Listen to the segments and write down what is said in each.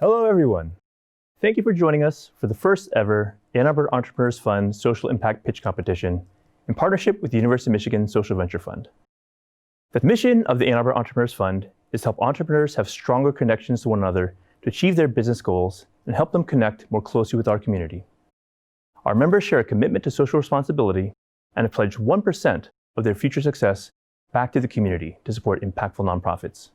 Hello, everyone. Thank you for joining us for the first ever Ann Arbor Entrepreneurs Fund Social Impact Pitch Competition in partnership with the University of Michigan Social Venture Fund. The mission of the Ann Arbor Entrepreneurs Fund is to help entrepreneurs have stronger connections to one another to achieve their business goals and help them connect more closely with our community. Our members share a commitment to social responsibility and have pledged 1% of their future success back to the community to support impactful nonprofits.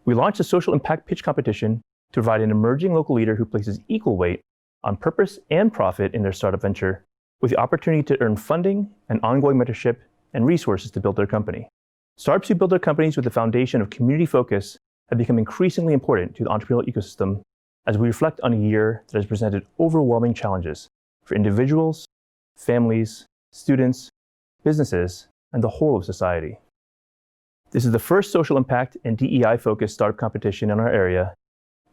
We launched the Social Impact Pitch Competition to provide an emerging local leader who places equal weight on purpose and profit in their startup venture, with the opportunity to earn funding and ongoing mentorship and resources to build their company. Startups who build their companies with the foundation of community focus have become increasingly important to the entrepreneurial ecosystem as we reflect on a year that has presented overwhelming challenges for individuals, families, students, businesses, and the whole of society. This is the first social impact and DEI-focused startup competition in our area,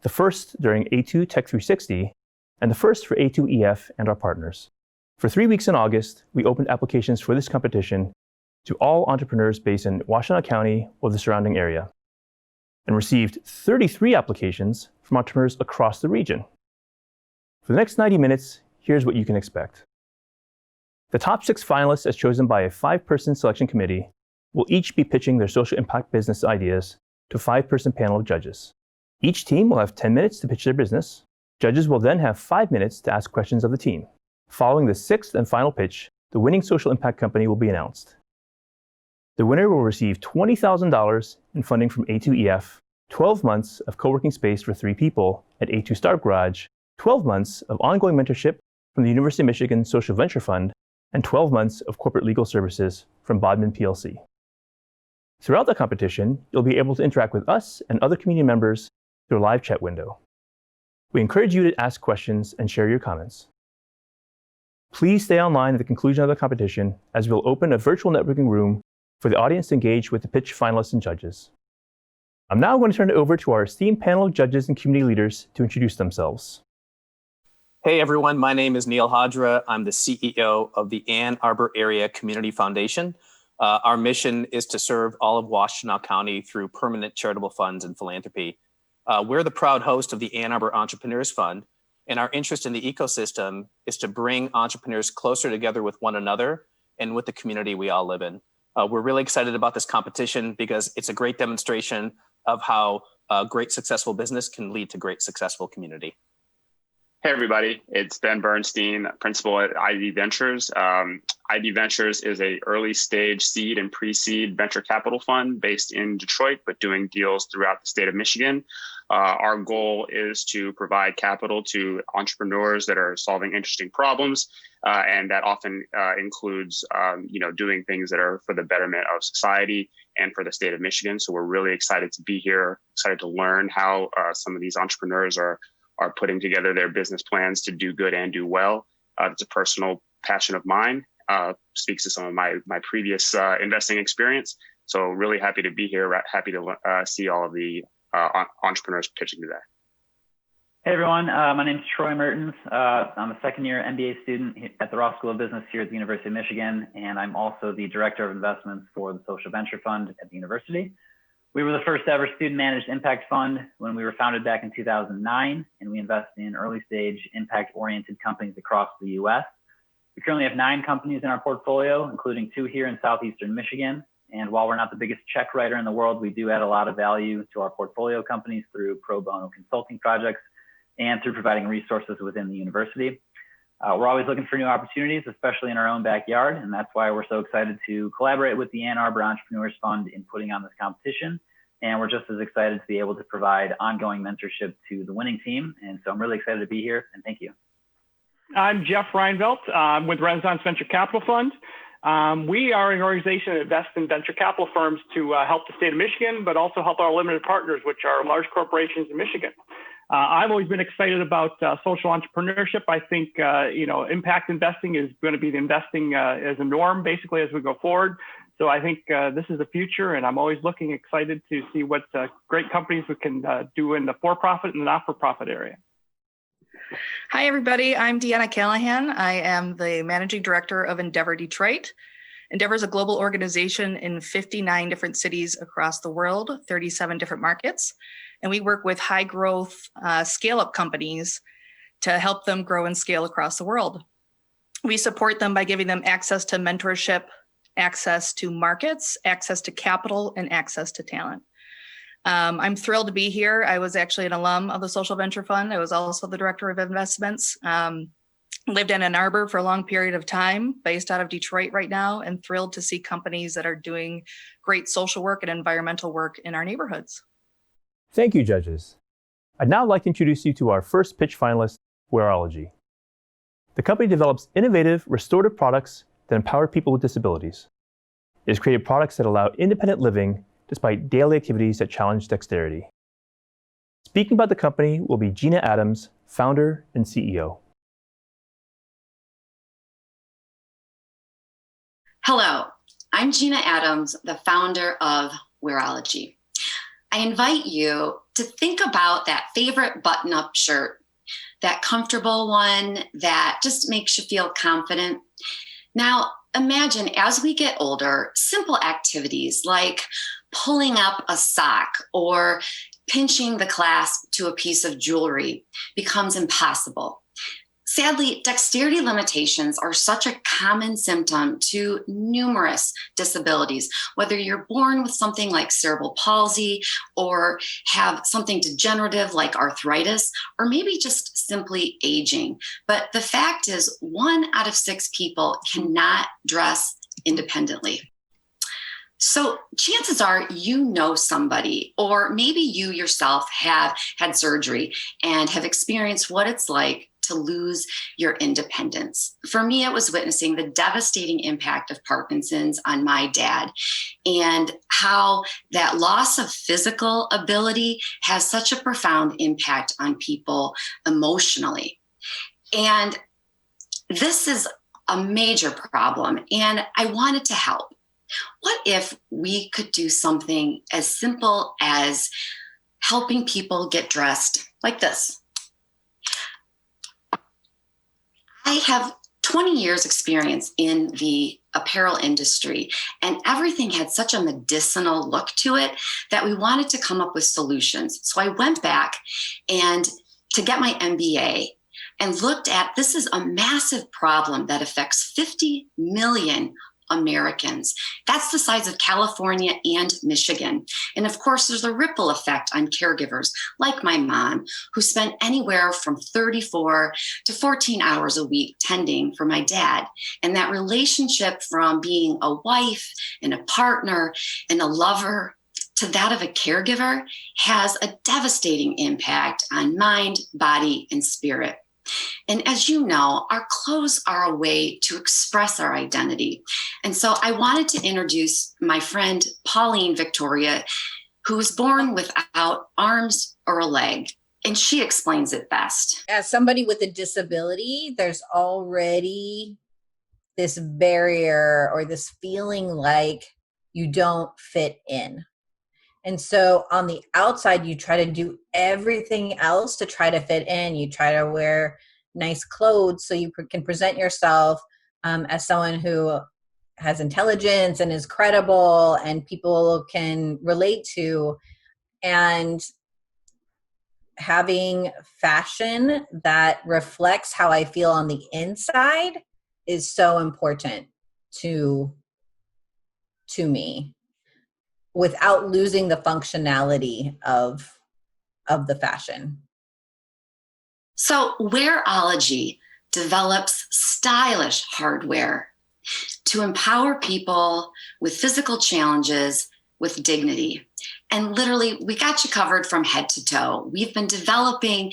the first during A2 Tech 360, and the first for A2EF and our partners. For 3 weeks in August, we opened applications for this competition to all entrepreneurs based in Washtenaw County or the surrounding area, and received 33 applications from entrepreneurs across the region. For the next 90 minutes, here's what you can expect. The top 6 finalists, as chosen by a 5-person selection committee, will each be pitching their social impact business ideas to a 5-person panel of judges. Each team will have 10 minutes to pitch their business. Judges will then have 5 minutes to ask questions of the team. Following the 6th and final pitch, the winning social impact company will be announced. The winner will receive $20,000 in funding from A2EF, 12 months of co-working space for 3 people at A2 Startup Garage, 12 months of ongoing mentorship from the University of Michigan Social Venture Fund, and 12 months of corporate legal services from Bodman PLC. Throughout the competition, you'll be able to interact with us and other community members through a live chat window. We encourage you to ask questions and share your comments. Please stay online at the conclusion of the competition, as we'll open a virtual networking room for the audience to engage with the pitch finalists and judges. I'm now going to turn it over to our esteemed panel of judges and community leaders to introduce themselves. Hey everyone, my name is Neil Hadra. I'm the CEO of the Ann Arbor Area Community Foundation. Our mission is to serve all of Washtenaw County through permanent charitable funds and philanthropy. We're the proud host of the Ann Arbor Entrepreneurs Fund, and our interest in the ecosystem is to bring entrepreneurs closer together with one another and with the community we all live in. We're really excited about this competition because it's a great demonstration of how great successful business can lead to great successful community. Hey everybody, it's Ben Bernstein, principal at ID Ventures. ID Ventures is an early stage seed and pre-seed venture capital fund based in Detroit, but doing deals throughout the state of Michigan. Our goal is to provide capital to entrepreneurs that are solving interesting problems, and that often includes doing things that are for the betterment of society and for the state of Michigan. So we're really excited to be here, excited to learn how some of these entrepreneurs are putting together their business plans to do good and do well. It's a personal passion of mine, speaks to some of my previous investing experience. So really happy to be here, happy to see all of the entrepreneurs pitching today. Hey everyone, my name is Troy Mertens. I'm a second-year MBA student at the Ross School of Business here at the University of Michigan, and I'm also the Director of Investments for the Social Venture Fund at the university. We were the first ever student-managed impact fund when we were founded back in 2009, and we invest in early-stage impact-oriented companies across the U.S. We currently have 9 companies in our portfolio, including 2 here in southeastern Michigan. And while we're not the biggest check writer in the world, we do add a lot of value to our portfolio companies through pro bono consulting projects and through providing resources within the university. We're always looking for new opportunities, especially in our own backyard, and that's why we're so excited to collaborate with the Ann Arbor Entrepreneurs Fund in putting on this competition. And we're just as excited to be able to provide ongoing mentorship to the winning team. And so I'm really excited to be here, and thank you. I'm Jeff Reinvelt. I'm with Renaissance Venture Capital Fund. We are an organization that invests in venture capital firms to help the state of Michigan, but also help our limited partners, which are large corporations in Michigan. I've always been excited about social entrepreneurship. I think, impact investing is going to be the investing as a norm, basically, as we go forward. So I think this is the future, and I'm always excited to see what great companies we can do in the for-profit and the not-for-profit area. Hi, everybody. I'm Deanna Callahan. I am the Managing Director of Endeavor Detroit. Endeavor is a global organization in 59 different cities across the world, 37 different markets. And we work with high growth scale-up companies to help them grow and scale across the world. We support them by giving them access to mentorship, access to markets, access to capital, and access to talent. I'm thrilled to be here. I was actually an alum of the Social Venture Fund. I was also the director of investments. Lived in Ann Arbor for a long period of time, based out of Detroit right now, and thrilled to see companies that are doing great social work and environmental work in our neighborhoods. Thank you, judges. I'd now like to introduce you to our first pitch finalist, Wearology. The company develops innovative, restorative products that empower people with disabilities. It has created products that allow independent living despite daily activities that challenge dexterity. Speaking about the company will be Gina Adams, founder and CEO. Hello, I'm Gina Adams, the founder of Wearology. I invite you to think about that favorite button-up shirt, that comfortable one that just makes you feel confident. Now, imagine as we get older, simple activities like pulling up a sock or pinching the clasp to a piece of jewelry becomes impossible. Sadly, dexterity limitations are such a common symptom to numerous disabilities, whether you're born with something like cerebral palsy or have something degenerative like arthritis, or maybe just simply aging. But the fact is, 1 out of 6 people cannot dress independently. So chances are you know somebody, or maybe you yourself have had surgery and have experienced what it's like to lose your independence. For me, it was witnessing the devastating impact of Parkinson's on my dad, and how that loss of physical ability has such a profound impact on people emotionally. And this is a major problem, and I wanted to help. What if we could do something as simple as helping people get dressed like this? I have 20 years experience in the apparel industry, and everything had such a medicinal look to it that we wanted to come up with solutions. So I went back and to get my MBA and looked at, this is a massive problem that affects 50 million Americans. That's the size of California and Michigan. And of course, there's a ripple effect on caregivers like my mom, who spent anywhere from 34 to 14 hours a week tending for my dad. And that relationship from being a wife and a partner and a lover to that of a caregiver has a devastating impact on mind, body, and spirit. And as you know, our clothes are a way to express our identity. And so I wanted to introduce my friend, Pauline Victoria, who was born without arms or a leg. And she explains it best. As somebody with a disability, there's already this barrier or this feeling like you don't fit in. And so on the outside, you try to do everything else to try to fit in. You try to wear nice clothes so you can present yourself as someone who has intelligence and is credible and people can relate to. And having fashion that reflects how I feel on the inside is so important to me, without losing the functionality of the fashion. So Wearology develops stylish hardware to empower people with physical challenges with dignity. And literally, we got you covered from head to toe. We've been developing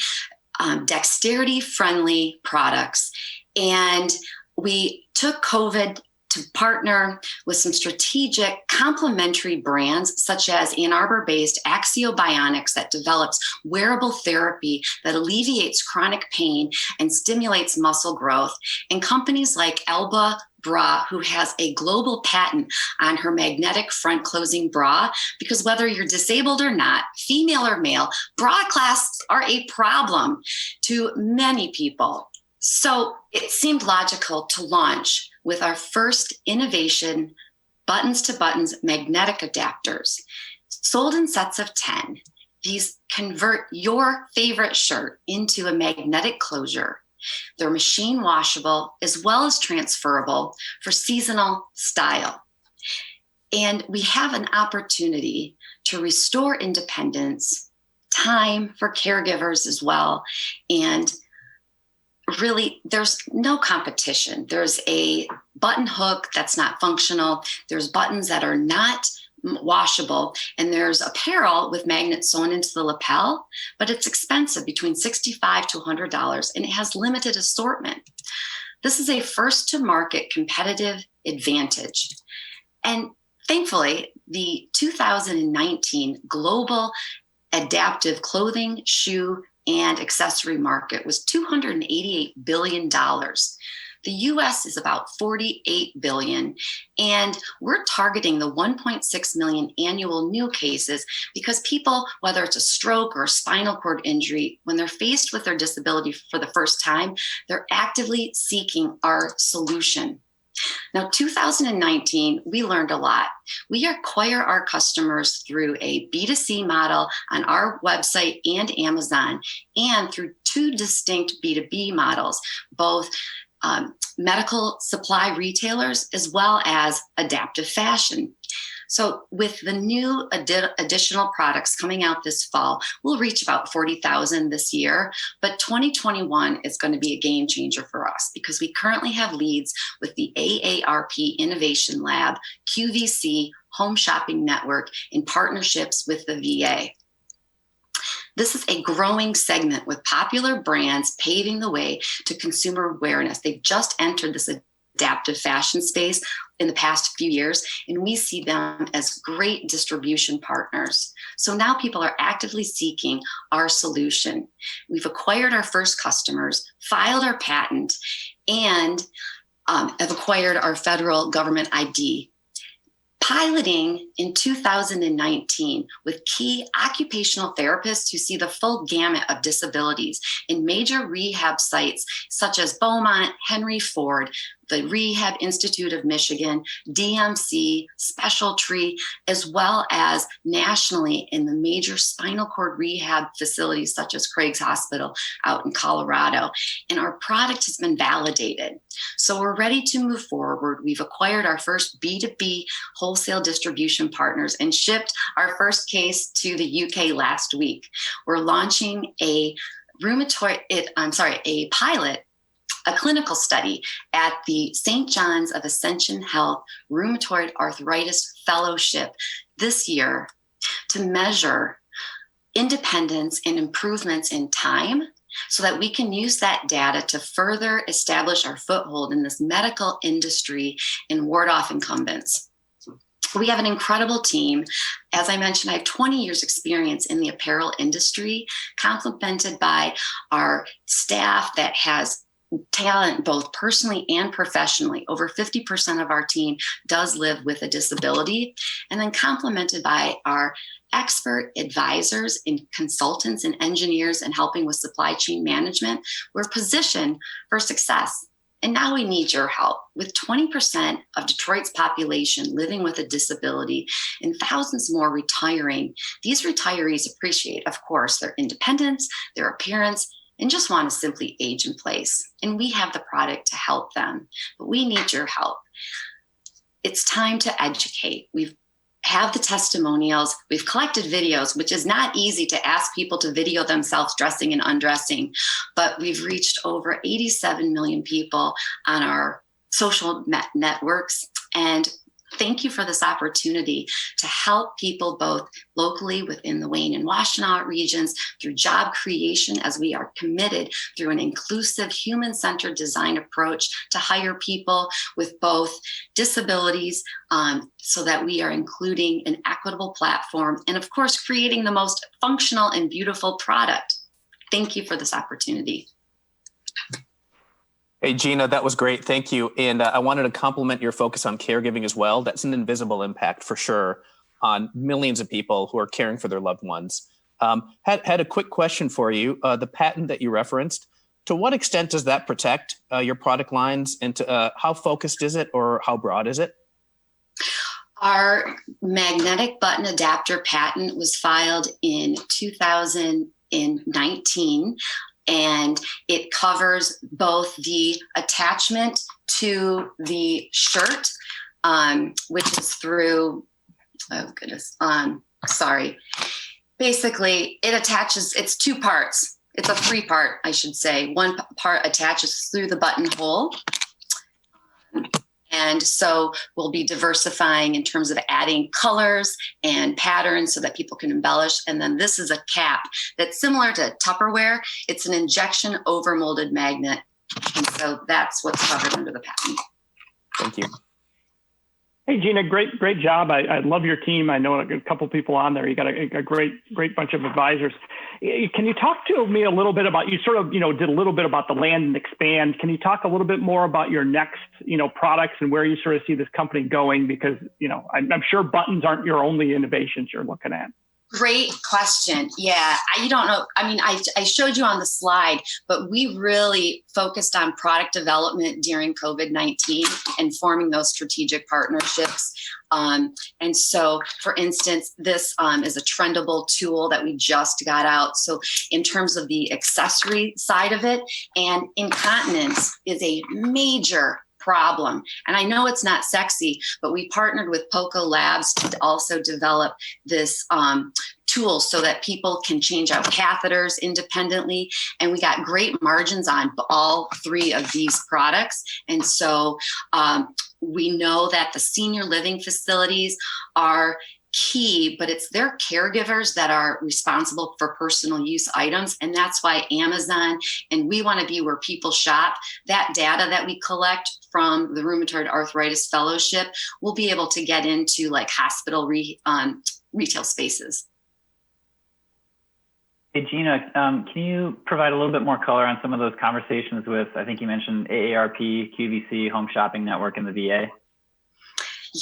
dexterity-friendly products, and we took COVID to partner with some strategic complementary brands such as Ann Arbor-based Axio Bionics that develops wearable therapy that alleviates chronic pain and stimulates muscle growth, and companies like Elba Bra, who has a global patent on her magnetic front closing bra, because whether you're disabled or not, female or male, bra clasps are a problem to many people. So it seemed logical to launch with our first innovation, buttons to buttons magnetic adapters. Sold in sets of 10, these convert your favorite shirt into a magnetic closure. They're machine washable as well as transferable for seasonal style. And we have an opportunity to restore independence, time for caregivers as well. And really, there's no competition. There's a button hook that's not functional. There's buttons that are not washable, and there's apparel with magnets sewn into the lapel, but it's expensive, between $65 to $100, and it has limited assortment. This is a first to market competitive advantage. And thankfully, the 2019 global adaptive clothing, shoe, and accessory market was $288 billion. The US is about $48 billion, and we're targeting the 1.6 million annual new cases because people, whether it's a stroke or a spinal cord injury, when they're faced with their disability for the first time, they're actively seeking our solution. Now, 2019, we learned a lot. We acquire our customers through a B2C model on our website and Amazon, and through two distinct B2B models, both medical supply retailers as well as adaptive fashion. So with the new additional products coming out this fall, we'll reach about 40,000 this year, but 2021 is going to be a game changer for us because we currently have leads with the AARP Innovation Lab, QVC, Home Shopping Network, in partnerships with the VA. This is a growing segment with popular brands paving the way to consumer awareness. They've just entered this adaptive fashion space in the past few years, and we see them as great distribution partners. So now people are actively seeking our solution. We've acquired our first customers, filed our patent, and have acquired our federal government ID. Piloting in 2019 with key occupational therapists who see the full gamut of disabilities in major rehab sites such as Beaumont, Henry Ford, the Rehab Institute of Michigan, DMC, Special Tree, as well as nationally in the major spinal cord rehab facilities such as Craig's Hospital out in Colorado. And our product has been validated. So we're ready to move forward. We've acquired our first B2B wholesale distribution partners and shipped our first case to the UK last week. We're launching a clinical study at the St. John's of Ascension Health Rheumatoid Arthritis Fellowship this year to measure independence and improvements in time so that we can use that data to further establish our foothold in this medical industry and ward off incumbents. We have an incredible team. As I mentioned, I have 20 years experience in the apparel industry, complemented by our staff that has talent both personally and professionally. Over 50% of our team does live with a disability, and then complemented by our expert advisors and consultants and engineers and helping with supply chain management. We're positioned for success. And now we need your help. With 20% of Detroit's population living with a disability and thousands more retiring, these retirees appreciate, of course, their independence, their appearance, and just want to simply age in place. And we have the product to help them, but we need your help. It's time to educate. We have the testimonials. We've collected videos, which is not easy to ask people to video themselves dressing and undressing, but we've reached over 87 million people on our social networks. And thank you for this opportunity to help people both locally within the Wayne and Washtenaw regions through job creation, as we are committed through an inclusive, human-centered design approach to hire people with both disabilities so that we are including an equitable platform and, of course, creating the most functional and beautiful product. Thank you for this opportunity. Hey, Gina, that was great. Thank you. And I wanted to compliment your focus on caregiving as well. That's an invisible impact for sure on millions of people who are caring for their loved ones. Had a quick question for you. The patent that you referenced, To what extent does that protect your product lines, and how focused is it, or how broad is it? Our magnetic button adapter patent was filed in 2019, and it covers both the attachment to the shirt, which is through, basically it attaches, it's two parts. It's a three-part, I should say. One part attaches through the buttonhole. And so we'll be diversifying in terms of adding colors and patterns so that people can embellish. And then this is a cap that's similar to Tupperware. It's an injection overmolded magnet. And so that's what's covered under the patent. Thank you. Hey, Gina, great job. I love your team. I know a couple people on there. You got a great bunch of advisors. Can you talk to me a little bit about, you sort of, did a little bit about the land and expand. Can you talk a little bit more about your next, products and where you sort of see this company going? Because, I'm sure buttons aren't your only innovations you're looking at. Great question. Yeah, you don't know. I mean, I showed you on the slide, but we really focused on product development during COVID-19 and forming those strategic partnerships. And so, for instance, this is a trendable tool that we just got out. So in terms of the accessory side of it, and incontinence is a major problem. And I know it's not sexy, but we partnered with Poco Labs to also develop this tool so that people can change out catheters independently. And we got great margins on all three of these products. And so we know that the senior living facilities are key, but it's their caregivers that are responsible for personal use items. And that's why Amazon, and we want to be where people shop. That data that we collect from the Rheumatoid Arthritis Fellowship, we'll be able to get into like hospital retail spaces. Hey, Gina, can you provide a little bit more color on some of those conversations with, I think you mentioned AARP, QVC, Home Shopping Network, and the VA?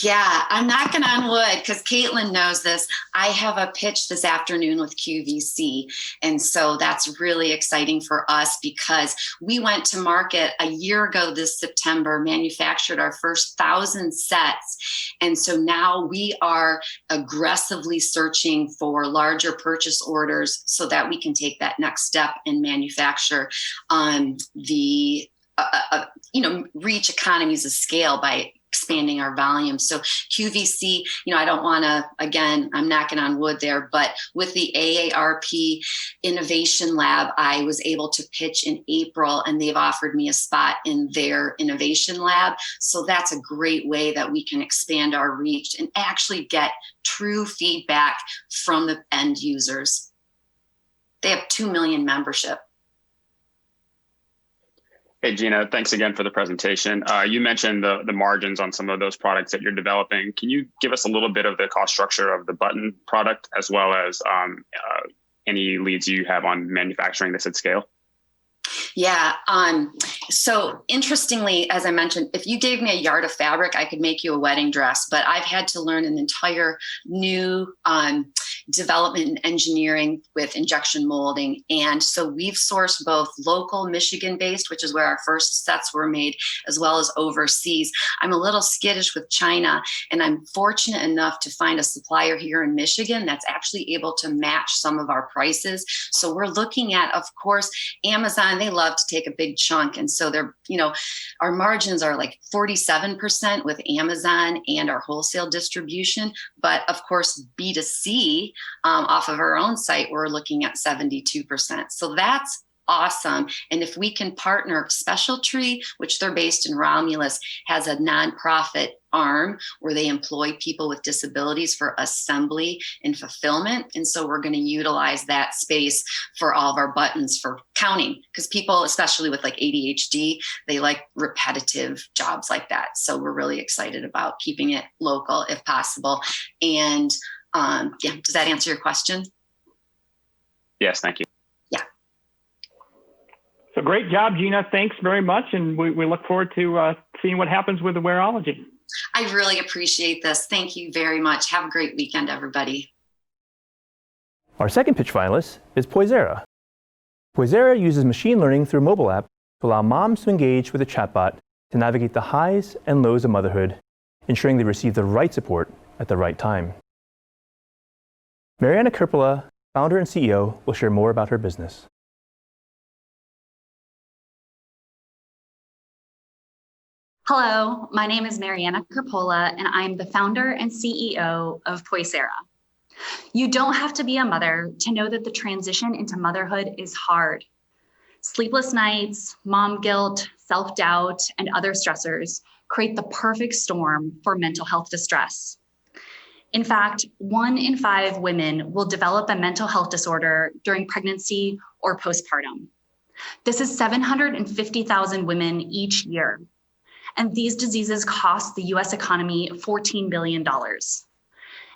Yeah, I'm knocking on wood because Caitlin knows this. I have a pitch this afternoon with QVC. And so that's really exciting for us because we went to market a year ago this September, manufactured our first 1,000 sets. And so now we are aggressively searching for larger purchase orders so that we can take that next step and manufacture reach economies of scale by expanding our volume. So QVC, I don't want to, again, I'm knocking on wood there, but with the AARP Innovation Lab, I was able to pitch in April and they've offered me a spot in their innovation lab. So that's a great way that we can expand our reach and actually get true feedback from the end users. They have 2 million membership. Hey, Gina, thanks again for the presentation. You mentioned the margins on some of those products that you're developing. Can you give us a little bit of the cost structure of the button product as well as any leads you have on manufacturing this at scale? Yeah. So interestingly, as I mentioned, if you gave me a yard of fabric, I could make you a wedding dress, but I've had to learn an entire new development and engineering with injection molding. And so we've sourced both local Michigan based, which is where our first sets were made, as well as overseas. I'm a little skittish with China, and I'm fortunate enough to find a supplier here in Michigan that's actually able to match some of our prices. So we're looking at, of course, Amazon, they love to take a big chunk. And so they're, our margins are like 47% with Amazon and our wholesale distribution. But of course, B2C off of our own site, we're looking at 72%. So that's awesome. And if we can partner, Special Tree, which they're based in Romulus, has a nonprofit arm where they employ people with disabilities for assembly and fulfillment. And so we're going to utilize that space for all of our buttons for counting, because people, especially with like ADHD, they like repetitive jobs like that. So we're really excited about keeping it local if possible. And does that answer your question? Yes, thank you. So great job, Gina. Thanks very much. And we look forward to seeing what happens with the wearology. I really appreciate this. Thank you very much. Have a great weekend, everybody. Our second pitch finalist is Poisera. Poisera uses machine learning through a mobile app to allow moms to engage with a chatbot to navigate the highs and lows of motherhood, ensuring they receive the right support at the right time. Mariana Kirpala, founder and CEO, will share more about her business. Hello, my name is Mariana Kirpala, and I'm the founder and CEO of Poisera. You don't have to be a mother to know that the transition into motherhood is hard. Sleepless nights, mom guilt, self-doubt, and other stressors create the perfect storm for mental health distress. In fact, 1 in 5 women will develop a mental health disorder during pregnancy or postpartum. This is 750,000 women each year. And these diseases cost the US economy $14 billion.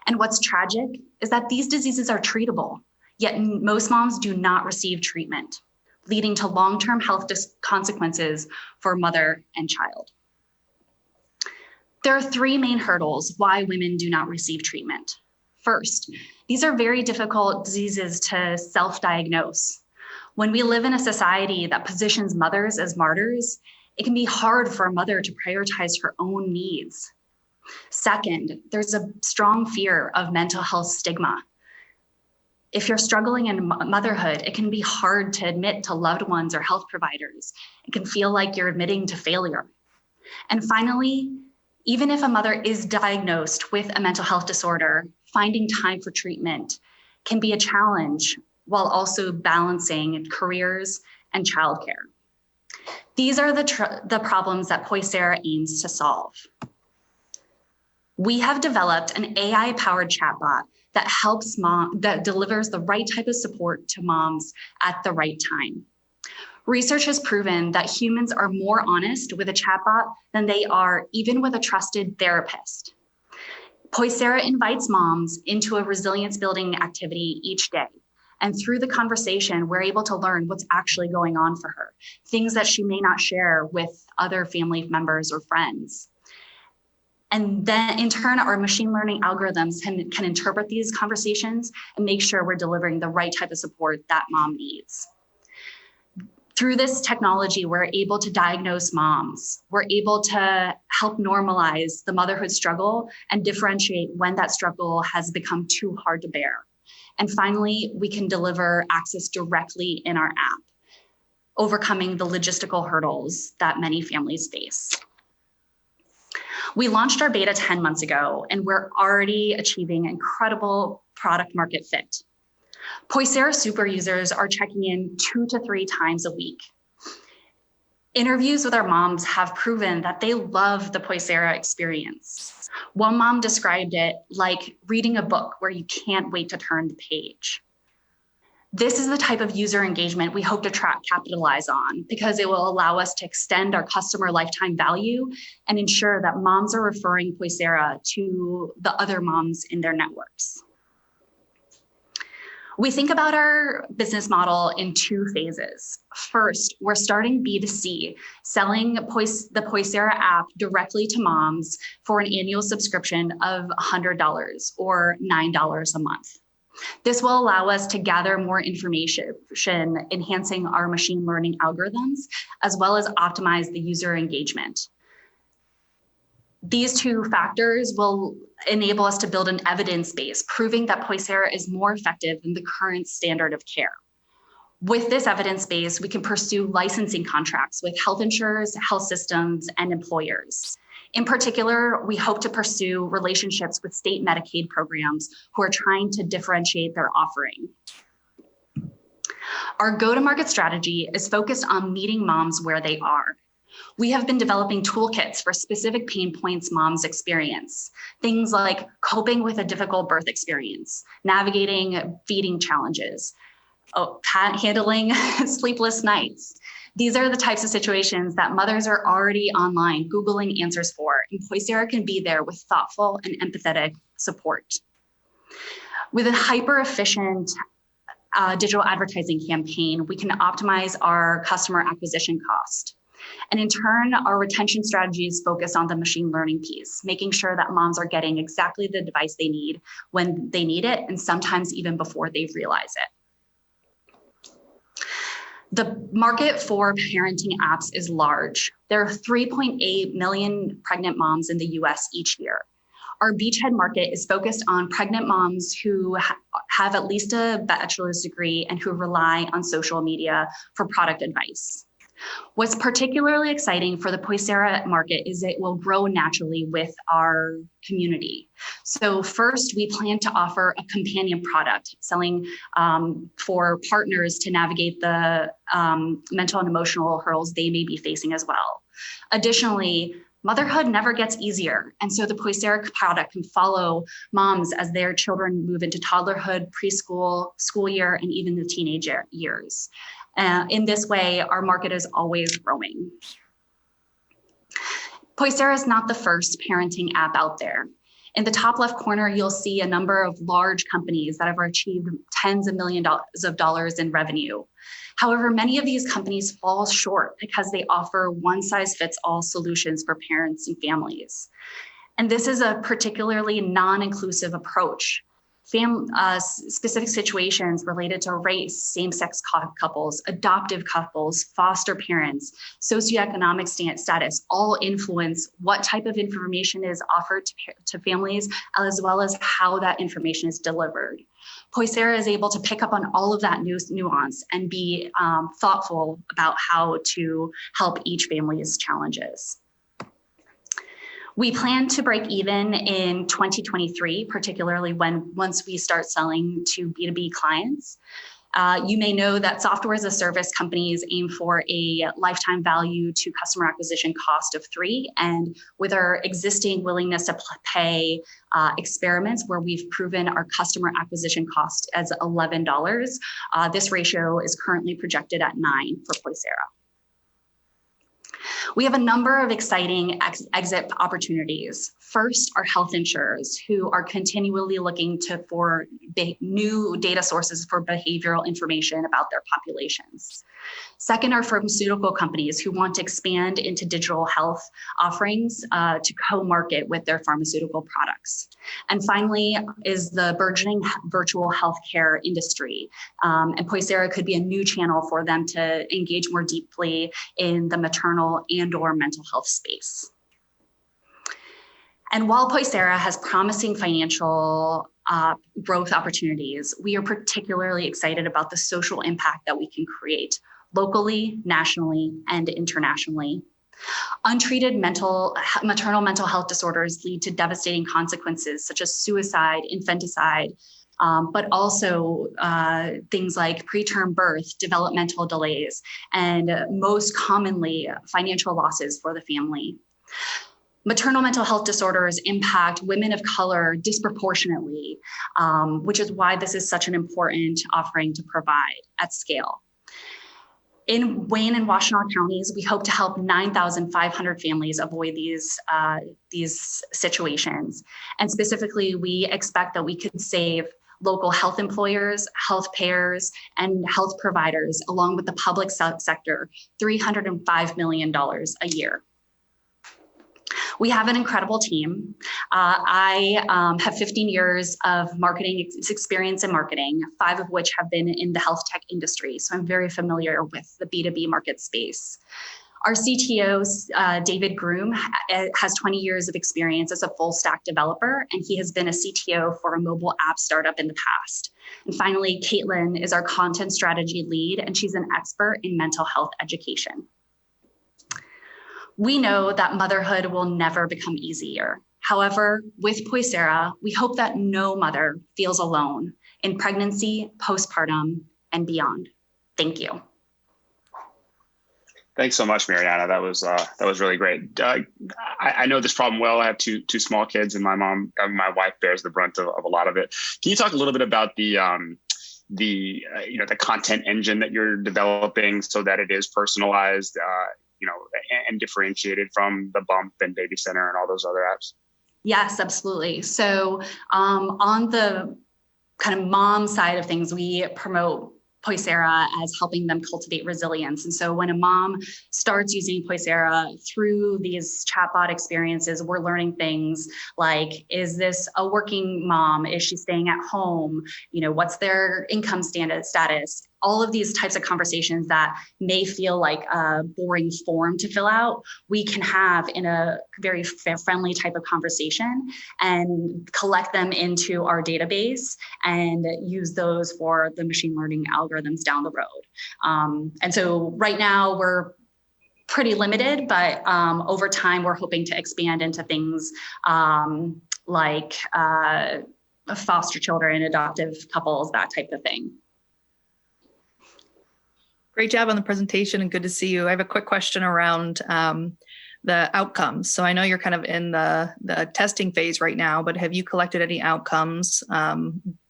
And what's tragic is that these diseases are treatable, yet most moms do not receive treatment, leading to long-term health consequences for mother and child. There are 3 main hurdles why women do not receive treatment. First, these are very difficult diseases to self-diagnose. When we live in a society that positions mothers as martyrs, it can be hard for a mother to prioritize her own needs. Second, there's a strong fear of mental health stigma. If you're struggling in motherhood, it can be hard to admit to loved ones or health providers. It can feel like you're admitting to failure. And finally, even if a mother is diagnosed with a mental health disorder, finding time for treatment can be a challenge while also balancing careers and childcare. These are the problems that Poisera aims to solve. We have developed an AI-powered chatbot that delivers the right type of support to moms at the right time. Research has proven that humans are more honest with a chatbot than they are even with a trusted therapist. Poisera invites moms into a resilience building activity each day. And through the conversation, we're able to learn what's actually going on for her, things that she may not share with other family members or friends. And then in turn, our machine learning algorithms can interpret these conversations and make sure we're delivering the right type of support that mom needs. Through this technology, we're able to diagnose moms. We're able to help normalize the motherhood struggle and differentiate when that struggle has become too hard to bear. And finally, we can deliver access directly in our app, overcoming the logistical hurdles that many families face. We launched our beta 10 months ago, and we're already achieving incredible product market fit. Poisera super users are checking in 2 to 3 times a week. Interviews with our moms have proven that they love the Poisera experience. One mom described it like reading a book where you can't wait to turn the page. This is the type of user engagement we hope to capitalize on because it will allow us to extend our customer lifetime value and ensure that moms are referring Poisera to the other moms in their networks. We think about our business model in 2 phases. First, we're starting B2C, selling the Poisera app directly to moms for an annual subscription of $100 or $9 a month. This will allow us to gather more information, enhancing our machine learning algorithms, as well as optimize the user engagement. These 2 factors will enable us to build an evidence base, proving that Poisera is more effective than the current standard of care. With this evidence base, we can pursue licensing contracts with health insurers, health systems, and employers. In particular, we hope to pursue relationships with state Medicaid programs who are trying to differentiate their offering. Our go-to-market strategy is focused on meeting moms where they are. We have been developing toolkits for specific pain points moms experience. Things like coping with a difficult birth experience, navigating feeding challenges, handling sleepless nights. These are the types of situations that mothers are already online Googling answers for, and Poisera can be there with thoughtful and empathetic support. With a hyper-efficient digital advertising campaign, we can optimize our customer acquisition cost. And in turn, our retention strategies focus on the machine learning piece, making sure that moms are getting exactly the device they need when they need it, and sometimes even before they realize it. The market for parenting apps is large. There are 3.8 million pregnant moms in the US each year. Our beachhead market is focused on pregnant moms who have at least a bachelor's degree and who rely on social media for product advice. What's particularly exciting for the Poisera market is it will grow naturally with our community. So first, we plan to offer a companion product selling for partners to navigate the mental and emotional hurdles they may be facing as well. Additionally, motherhood never gets easier. And so the Poisera product can follow moms as their children move into toddlerhood, preschool, school year, and even the teenage years. In this way, our market is always growing. Poisera is not the first parenting app out there. In the top left corner, you'll see a number of large companies that have achieved tens of millions of dollars in revenue. However, many of these companies fall short because they offer one-size-fits-all solutions for parents and families. And this is a particularly non-inclusive approach. Specific situations related to race, same-sex couples, adoptive couples, foster parents, socioeconomic status all influence what type of information is offered to families, as well as how that information is delivered. Poisera is able to pick up on all of that nuance and be thoughtful about how to help each family's challenges. We plan to break even in 2023, particularly once we start selling to B2B clients. You may know that software as a service companies aim for a lifetime value to customer acquisition cost of 3. And with our existing willingness to pay experiments where we've proven our customer acquisition cost as $11, this ratio is currently projected at 9 for Poisera. We have a number of exciting exit opportunities. First are health insurers who are continually looking for new data sources for behavioral information about their populations. Second are pharmaceutical companies who want to expand into digital health offerings to co-market with their pharmaceutical products. And finally is the burgeoning virtual healthcare industry. And Poisera could be a new channel for them to engage more deeply in the maternal and/or mental health space. And while Poisera has promising financial growth opportunities, we are particularly excited about the social impact that we can create locally, nationally, and internationally. Untreated maternal mental health disorders lead to devastating consequences such as suicide, infanticide, but also things like preterm birth, developmental delays, and most commonly financial losses for the family. Maternal mental health disorders impact women of color disproportionately, which is why this is such an important offering to provide at scale. In Wayne and Washtenaw counties, we hope to help 9,500 families avoid these situations. And specifically, we expect that we could save local health employers, health payers, and health providers, along with the public sector, $305 million a year. We have an incredible team. I have 15 years of marketing experience in marketing, 5 of which have been in the health tech industry. So I'm very familiar with the B2B market space. Our CTO, David Groom, has 20 years of experience as a full stack developer, and he has been a CTO for a mobile app startup in the past. And finally, Caitlin is our content strategy lead, and she's an expert in mental health education. We know that motherhood will never become easier. However, with Poisera, we hope that no mother feels alone in pregnancy, postpartum, and beyond. Thank you. Thanks so much, Mariana. That was really great. I know this problem well. I have two small kids, and my wife bears the brunt of a lot of it. Can you talk a little bit about the content engine that you're developing so that it is personalized, and differentiated from the Bump and Baby Center and all those other apps? Yes, absolutely. So on the kind of mom side of things, we promote Poisera as helping them cultivate resilience. And so when a mom starts using Poisera through these chatbot experiences, we're learning things like, is this a working mom? Is she staying at home? What's their income status? all of these types of conversations that may feel like a boring form to fill out, we can have in a very friendly type of conversation and collect them into our database and use those for the machine learning algorithms down the road. And so right now we're pretty limited, but over time we're hoping to expand into things like foster children, adoptive couples, that type of thing. Great job on the presentation and good to see you. I have a quick question around the outcomes. So I know you're kind of in the testing phase right now, but have you collected any outcomes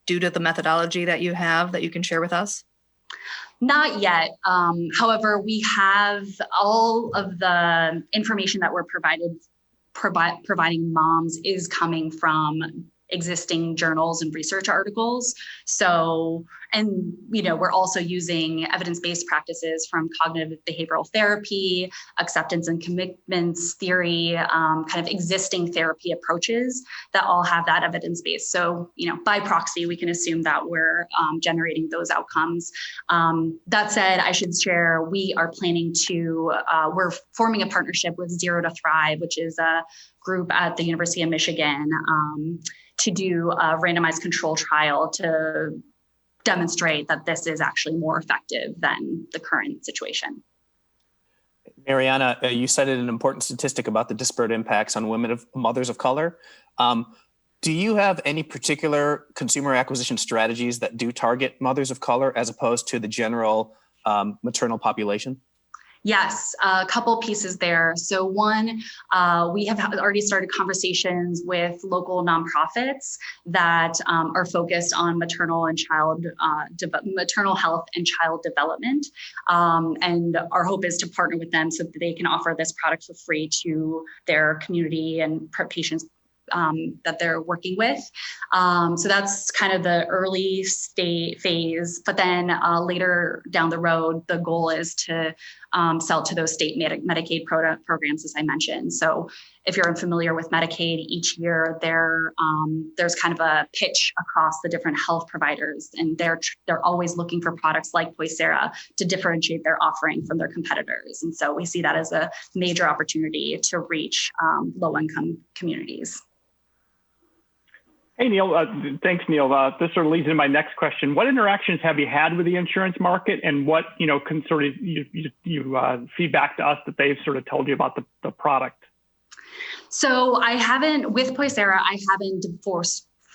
due to the methodology that you have that you can share with us? Not yet. However, we have all of the information that we're providing moms is coming from existing journals and research articles. So, and we're also using evidence-based practices from cognitive behavioral therapy, acceptance and commitments theory, kind of existing therapy approaches that all have that evidence base. So, by proxy, we can assume that we're generating those outcomes. That said, I should share, we are planning to, we're forming a partnership with Zero to Thrive, which is a group at the University of Michigan, to do a randomized control trial to demonstrate that this is actually more effective than the current situation. Mariana, you cited an important statistic about the disparate impacts on mothers of color. Do you have any particular consumer acquisition strategies that do target mothers of color as opposed to the general maternal population? Yes, a couple pieces there. So one, we have already started conversations with local nonprofits that are focused on maternal and maternal health and child development. And our hope is to partner with them so that they can offer this product for free to their community and patients that they're working with. So that's kind of the early state phase, but then later down the road, the goal is to sell to those state Medicaid programs, as I mentioned. So if you're unfamiliar with Medicaid, each year there's kind of a pitch across the different health providers, and they're always looking for products like Poisera to differentiate their offering from their competitors. And so we see that as a major opportunity to reach low-income communities. Hey, Neil. Thanks, Neil. This sort of leads into my next question. What interactions have you had with the insurance market, and what can sort of you feedback to us that they've sort of told you about the product? So with Poisera, I haven't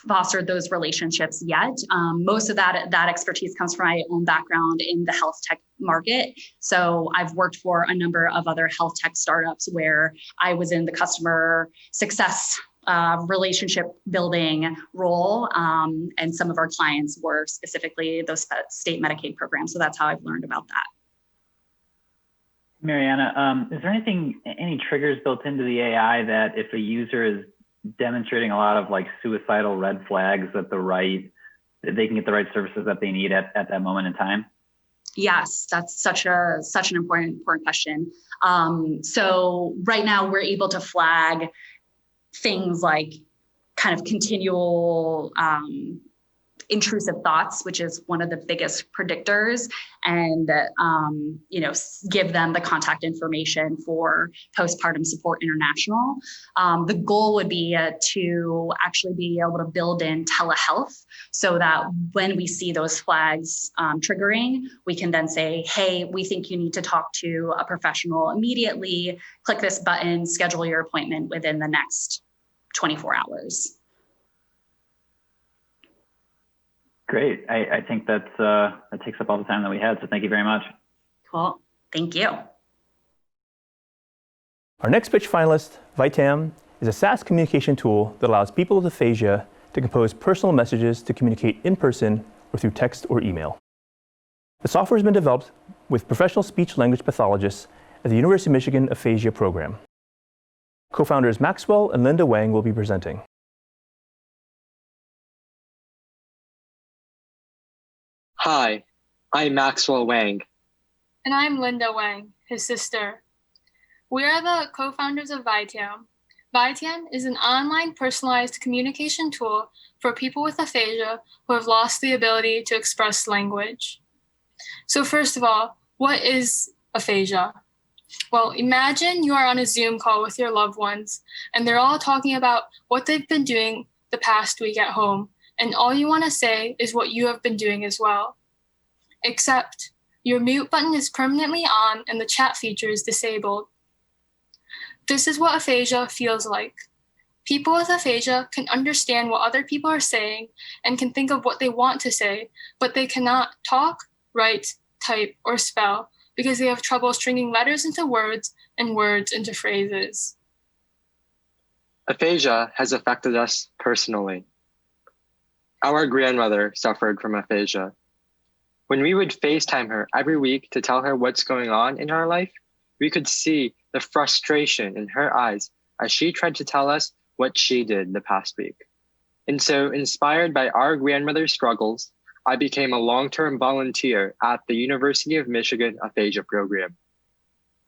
fostered those relationships yet. Most of that expertise comes from my own background in the health tech market. So I've worked for a number of other health tech startups where I was in the customer success relationship building role. And some of our clients were specifically those state Medicaid programs. So that's how I've learned about that. Mariana, is there any triggers built into the AI that if a user is demonstrating a lot of like suicidal red flags that they can get the right services that they need at that moment in time? Yes, that's such an important question. So right now we're able to flag things like kind of continual intrusive thoughts, which is one of the biggest predictors, and give them the contact information for Postpartum Support International. The goal would be to actually be able to build in telehealth so that when we see those flags triggering, we can then say, hey, we think you need to talk to a professional immediately. Click this button, schedule your appointment within the next 24 hours. Great. I think that takes up all the time that we had. So thank you very much. Cool. Thank you. Our next pitch finalist, Vitam, is a SaaS communication tool that allows people with aphasia to compose personal messages to communicate in person or through text or email. The software has been developed with professional speech-language pathologists at the University of Michigan Aphasia Program. Co-founders Maxwell and Linda Wang will be presenting. Hi, I'm Maxwell Wang. And I'm Linda Wang, his sister. We are the co-founders of Vitam. Vitam is an online personalized communication tool for people with aphasia who have lost the ability to express language. So first of all, what is aphasia? Well, imagine you are on a Zoom call with your loved ones and they're all talking about what they've been doing the past week at home, and all you want to say is what you have been doing as well. Except your mute button is permanently on and the chat feature is disabled. This is what aphasia feels like. People with aphasia can understand what other people are saying and can think of what they want to say, but they cannot talk, write, type, or spell because they have trouble stringing letters into words and words into phrases. Aphasia has affected us personally. Our grandmother suffered from aphasia. When we would FaceTime her every week to tell her what's going on in our life, we could see the frustration in her eyes as she tried to tell us what she did the past week. And so, inspired by our grandmother's struggles, I became a long-term volunteer at the University of Michigan Aphasia program.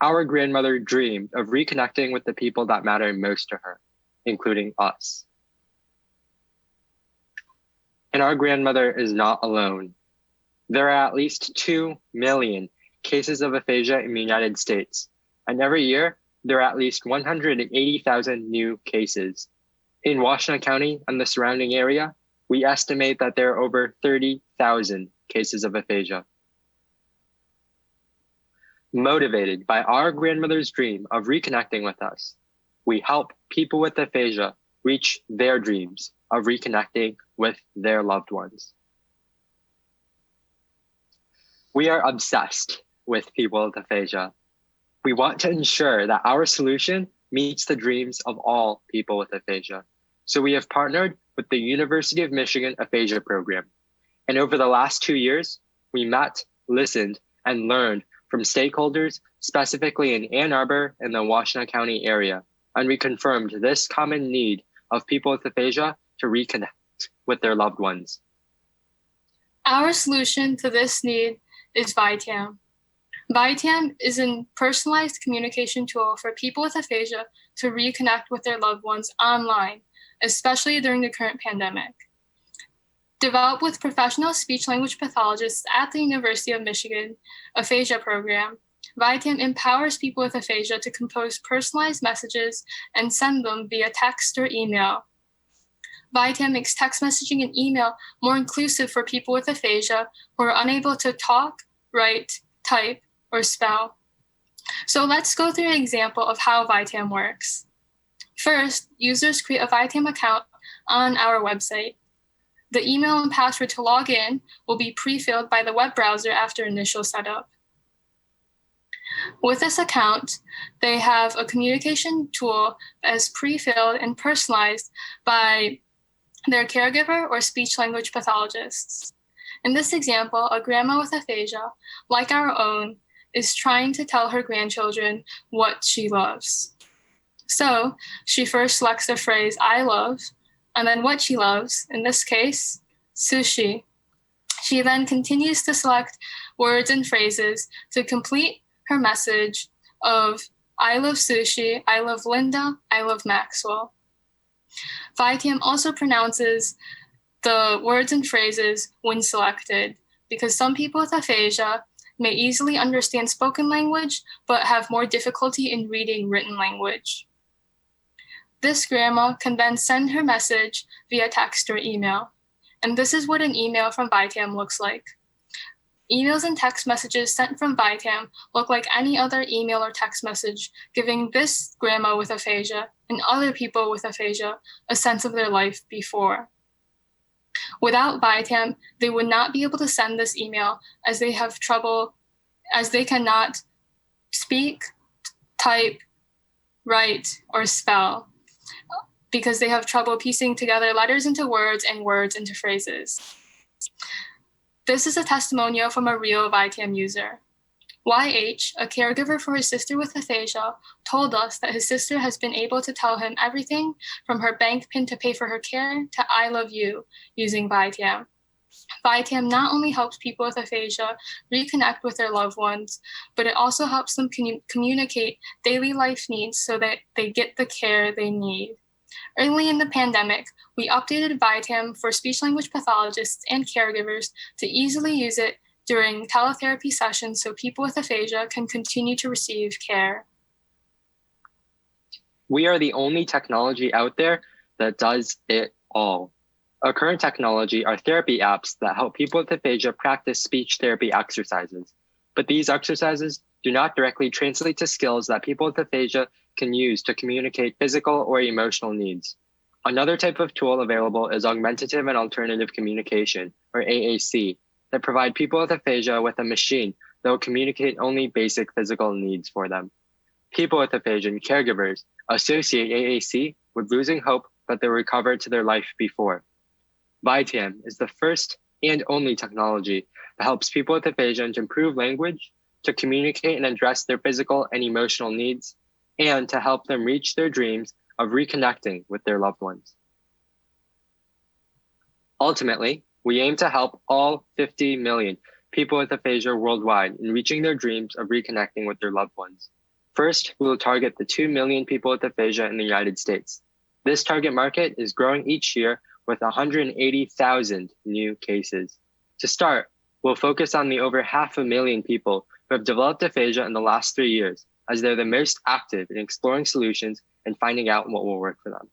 Our grandmother dreamed of reconnecting with the people that matter most to her, including us. And our grandmother is not alone. There are at least 2 million cases of aphasia in the United States, and every year, there are at least 180,000 new cases. In Washington County and the surrounding area, we estimate that there are over 30,000 cases of aphasia. Motivated by our grandmother's dream of reconnecting with us, we help people with aphasia reach their dreams of reconnecting with their loved ones. We are obsessed with people with aphasia. We want to ensure that our solution meets the dreams of all people with aphasia. So we have partnered with the University of Michigan Aphasia Program. And over the last 2 years, we met, listened, and learned from stakeholders, specifically in Ann Arbor and the Washington County area. And we confirmed this common need of people with aphasia to reconnect with their loved ones. Our solution to this need is VITAM. VITAM is a personalized communication tool for people with aphasia to reconnect with their loved ones online, especially during the current pandemic. Developed with professional speech-language pathologists at the University of Michigan Aphasia Program, VITAM empowers people with aphasia to compose personalized messages and send them via text or email. VITAM makes text messaging and email more inclusive for people with aphasia who are unable to talk, write, type, or spell. So let's go through an example of how VITAM works. First, users create a VITAM account on our website. The email and password to log in will be pre-filled by the web browser after initial setup. With this account, they have a communication tool that is pre-filled and personalized by their caregiver or speech-language pathologists. In this example, a grandma with aphasia, like our own, is trying to tell her grandchildren what she loves. So she first selects the phrase, I love, and then what she loves, in this case, sushi. She then continues to select words and phrases to complete her message of, I love sushi, I love Linda, I love Maxwell. VITAM also pronounces the words and phrases when selected, because some people with aphasia may easily understand spoken language, but have more difficulty in reading written language. This grandma can then send her message via text or email. And this is what an email from VITAM looks like. Emails and text messages sent from VITAM look like any other email or text message, giving this grandma with aphasia and other people with aphasia a sense of their life before. Without VITAM, they would not be able to send this email as they have trouble, as they cannot speak, type, write, or spell, because they have trouble piecing together letters into words and words into phrases. This is a testimonial from a real VITAM user. YH, a caregiver for his sister with aphasia, told us that his sister has been able to tell him everything from her bank pin to pay for her care to I love you using VITAM. VITAM not only helps people with aphasia reconnect with their loved ones, but it also helps them communicate daily life needs so that they get the care they need. Early in the pandemic, we updated VITAM for speech-language pathologists and caregivers to easily use it during teletherapy sessions so people with aphasia can continue to receive care. We are the only technology out there that does it all. Our current technology are therapy apps that help people with aphasia practice speech therapy exercises. But these exercises do not directly translate to skills that people with aphasia can use to communicate physical or emotional needs. Another type of tool available is augmentative and alternative communication, or AAC, that provide people with aphasia with a machine that will communicate only basic physical needs for them. People with aphasia and caregivers associate AAC with losing hope that they'll recover to their life before. VITAM is the first and only technology that helps people with aphasia to improve language, to communicate and address their physical and emotional needs, and to help them reach their dreams of reconnecting with their loved ones. Ultimately, we aim to help all 50 million people with aphasia worldwide in reaching their dreams of reconnecting with their loved ones. First, we will target the 2 million people with aphasia in the United States. This target market is growing each year with 180,000 new cases. To start, we'll focus on the over 500,000 people who have developed aphasia in the last 3 years, as they're the most active in exploring solutions and finding out what will work for them.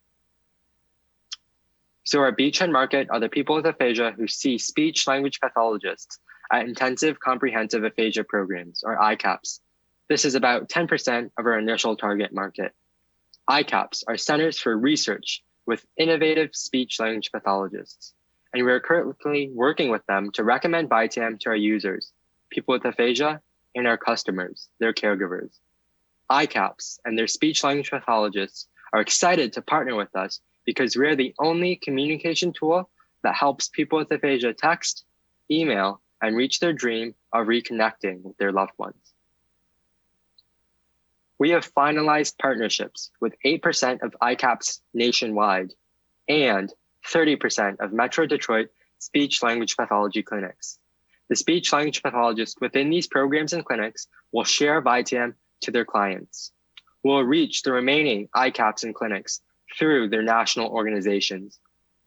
So our beachhead market are the people with aphasia who see speech language pathologists at intensive comprehensive aphasia programs, or ICAPs. This is about 10% of our initial target market. ICAPs are centers for research with innovative speech language pathologists, and we are currently working with them to recommend VITAM to our users, people with aphasia, and our customers, their caregivers. ICAPs and their speech language pathologists are excited to partner with us because we're the only communication tool that helps people with aphasia text, email, and reach their dream of reconnecting with their loved ones. We have finalized partnerships with 8% of ICAPs nationwide and 30% of Metro Detroit speech language pathology clinics. The speech language pathologists within these programs and clinics will share VITAM to their clients. We'll reach the remaining ICAPs and clinics through their national organizations.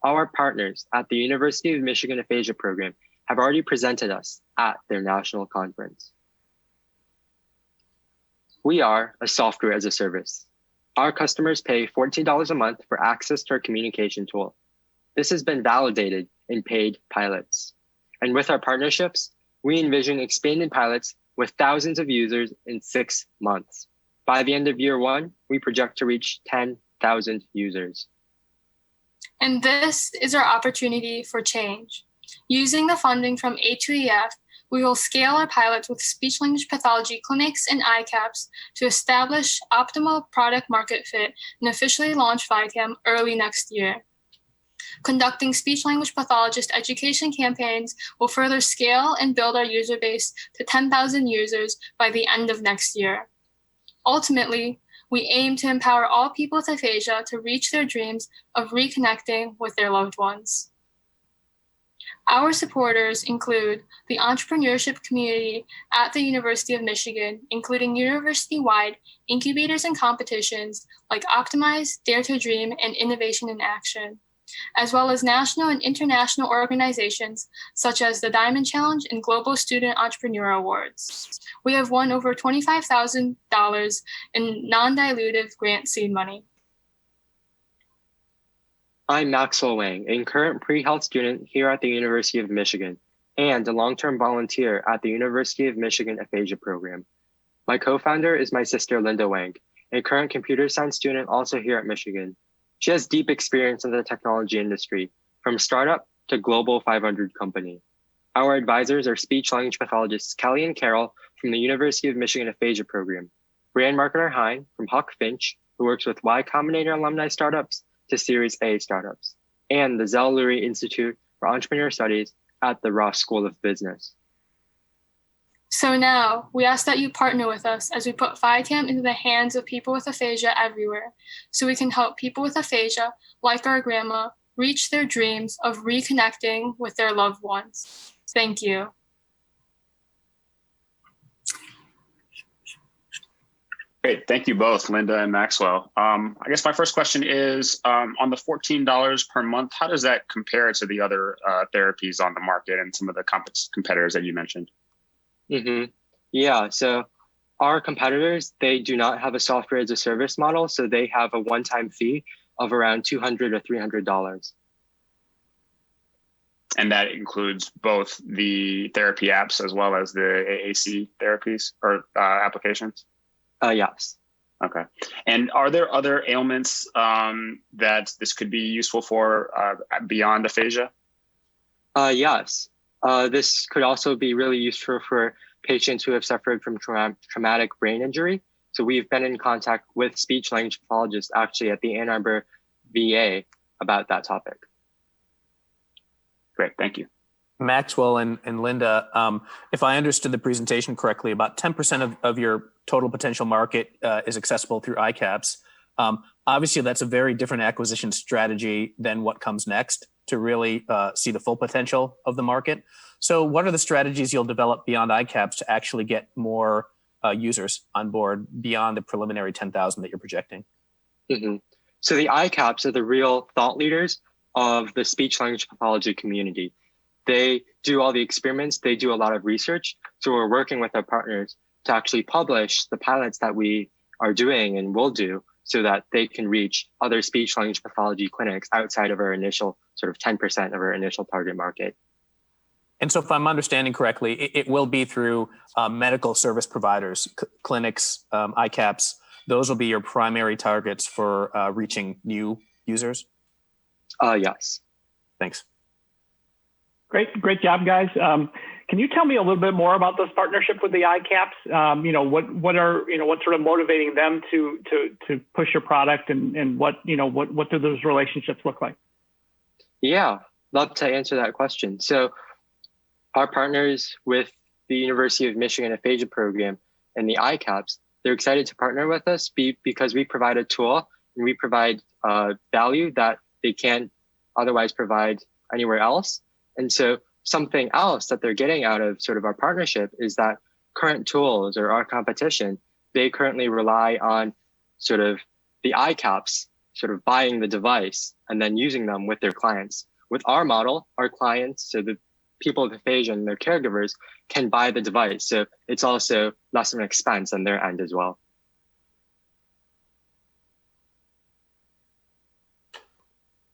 Our partners at the University of Michigan Aphasia Program have already presented us at their national conference. We are a software as a service. Our customers pay $14 a month for access to our communication tool. This has been validated in paid pilots. And with our partnerships, we envision expanded pilots with thousands of users in 6 months. By the end of year 1, we project to reach 10,000 users. And this is our opportunity for change. Using the funding from A2EF, we will scale our pilots with speech language pathology clinics and ICAPs to establish optimal product market fit and officially launch VITAM early next year. Conducting speech language pathologist education campaigns will further scale and build our user base to 10,000 users by the end of next year. Ultimately, we aim to empower all people with aphasia to reach their dreams of reconnecting with their loved ones. Our supporters include the entrepreneurship community at the University of Michigan, including university-wide incubators and competitions like Optimize, Dare to Dream, and Innovation in Action, as well as national and international organizations such as the Diamond Challenge and Global Student Entrepreneur Awards. We have won over $25,000 in non-dilutive grant seed money. I'm Maxwell Wang, a current pre-health student here at the University of Michigan and a long-term volunteer at the University of Michigan Aphasia Program. My co-founder is my sister, Linda Wang, a current computer science student also here at Michigan. She has deep experience in the technology industry, from startup to global 500 company. Our advisors are speech language pathologists Kelly and Carol from the University of Michigan Aphasia Program, brand marketer Hein from Huck Finch, who works with Y Combinator alumni startups to Series A startups, and the Zell Lurie Institute for Entrepreneur Studies at the Ross School of Business. So now, we ask that you partner with us as we put VITAM into the hands of people with aphasia everywhere, so we can help people with aphasia, like our grandma, reach their dreams of reconnecting with their loved ones. Thank you. Great. Thank you both, Linda and Maxwell. I guess my first question is on the $14 per month, how does that compare to the other therapies on the market and some of the competitors that you mentioned? Mm-hmm. Yeah, so our competitors, they do not have a software as a service model, so they have a one-time fee of around $200 or $300. And that includes both the therapy apps as well as the AAC therapies or applications? Yes. Okay. And are there other ailments that this could be useful for beyond aphasia? Yes. This could also be really useful for patients who have suffered from traumatic brain injury. So we've been in contact with speech language pathologists actually at the Ann Arbor VA about that topic. Great, thank you. Maxwell and Linda, if I understood the presentation correctly, about 10% of your total potential market is accessible through ICAPS. Obviously, that's a very different acquisition strategy than what comes next to really see the full potential of the market. So what are the strategies you'll develop beyond ICAPS to actually get more users on board beyond the preliminary 10,000 that you're projecting? Mm-hmm. So the ICAPS are the real thought leaders of the speech language pathology community. They do all the experiments, they do a lot of research. So we're working with our partners to actually publish the pilots that we are doing and will do so that they can reach other speech language pathology clinics outside of our initial sort of 10% of our initial target market. And so if I'm understanding correctly, it will be through medical service providers, clinics, ICAPS. Those will be your primary targets for reaching new users? Yes. Thanks. Great job, guys. Can you tell me a little bit more about this partnership with the ICAPS? What's sort of motivating them to push your product, and what do those relationships look like? Yeah, love to answer that question. So our partners with the University of Michigan Aphasia Program and the ICAPS, they're excited to partner with us because we provide a tool and we provide value that they can't otherwise provide anywhere else. And so something else that they're getting out of sort of our partnership is that current tools or our competition, they currently rely on sort of the ICAPS sort of buying the device and then using them with their clients. With our model, our clients, so the people with aphasia and their caregivers can buy the device. So it's also less of an expense on their end as well.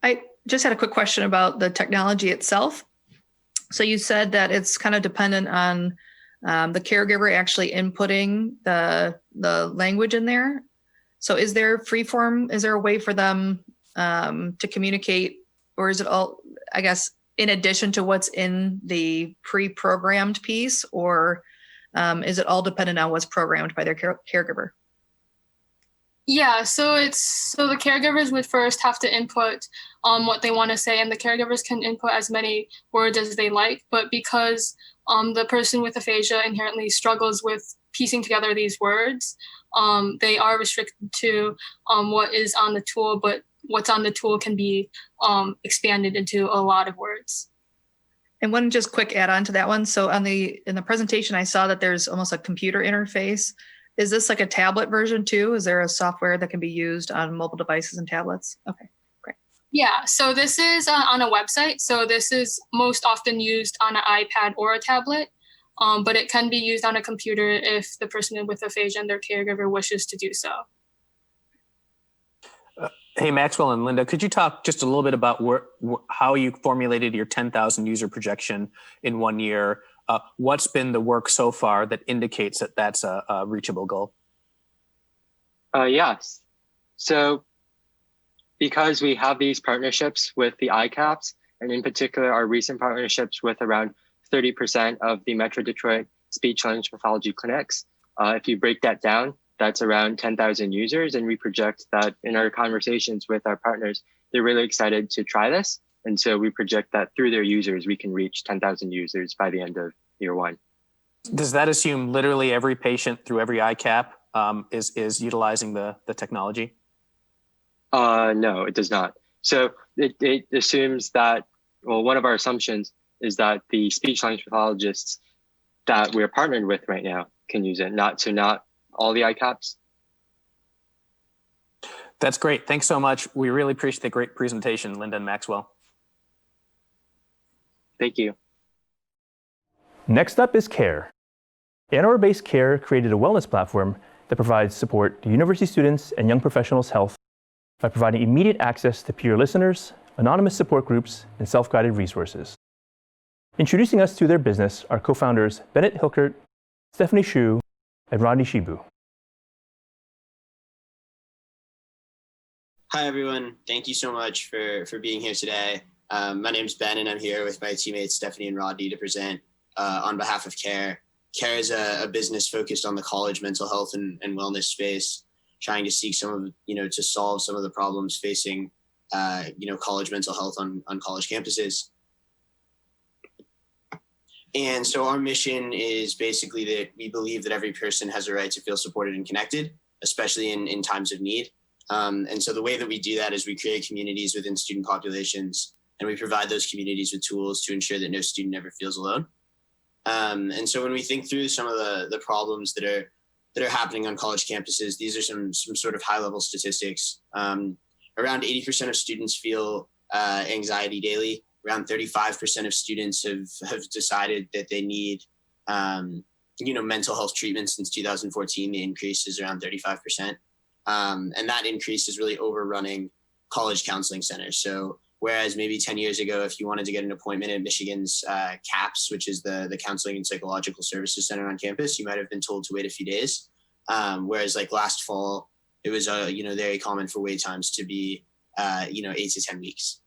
I just had a quick question about the technology itself. So you said that it's kind of dependent on the caregiver actually inputting the language in there. So is there freeform? Is there a way for them to communicate, or is it all, I guess, in addition to what's in the pre-programmed piece, or is it all dependent on what's programmed by their caregiver? Yeah, so the caregivers would first have to input what they want to say, and the caregivers can input as many words as they like. But because the person with aphasia inherently struggles with piecing together these words, they are restricted to what is on the tool, but what's on the tool can be expanded into a lot of words. And one just quick add on to that one. So in the presentation, I saw that there's almost a computer interface. Is this like a tablet version too? Is there a software that can be used on mobile devices and tablets? Okay, great. Yeah, so this is on a website. So this is most often used on an iPad or a tablet, but it can be used on a computer if the person with aphasia and their caregiver wishes to do so. Hey, Maxwell and Linda, could you talk just a little bit about how you formulated your 10,000 user projection in 1 year? What's been the work so far that indicates that that's a reachable goal? Yes. So because we have these partnerships with the ICAPS, and in particular, our recent partnerships with around 30% of the Metro Detroit speech language pathology clinics, if you break that down, that's around 10,000 users. And we project that in our conversations with our partners, they're really excited to try this. And so we project that through their users, we can reach 10,000 users by the end of year one. Does that assume literally every patient through every ICAP is utilizing the technology? No, it does not. So it assumes that, well, one of our assumptions is that the speech language pathologists that we're partnered with right now can use it, not all the ICAPs. That's great. Thanks so much. We really appreciate the great presentation, Linda and Maxwell. Thank you. Next up is Kare. Ann Arbor-based Kare created a wellness platform that provides support to university students and young professionals' health by providing immediate access to peer listeners, anonymous support groups, and self-guided resources. Introducing us to their business are co-founders Bennett Hilkert, Stephanie Shu, and Rodney Shibu. Hi, everyone. Thank you so much for being here today. My name is Ben, and I'm here with my teammates Stephanie and Rodney to present on behalf of Kare. Kare is a business focused on the college mental health and wellness space, trying to seek to solve some of the problems facing, college mental health on college campuses. And so our mission is basically that we believe that every person has a right to feel supported and connected, especially in times of need. And so the way that we do that is we create communities within student populations, and we provide those communities with tools to ensure that no student ever feels alone. And so when we think through some of the problems that are happening on college campuses, these are some sort of high level statistics. Around 80% of students feel anxiety daily. Around 35% of students have decided that they need, mental health treatment since 2014. The increase is around 35%. And that increase is really overrunning college counseling centers. So whereas maybe 10 years ago, if you wanted to get an appointment at Michigan's CAPS, which is the Counseling and Psychological Services Center on campus, you might have been told to wait a few days. Whereas like last fall, it was very common for wait times to be 8 to 10 weeks.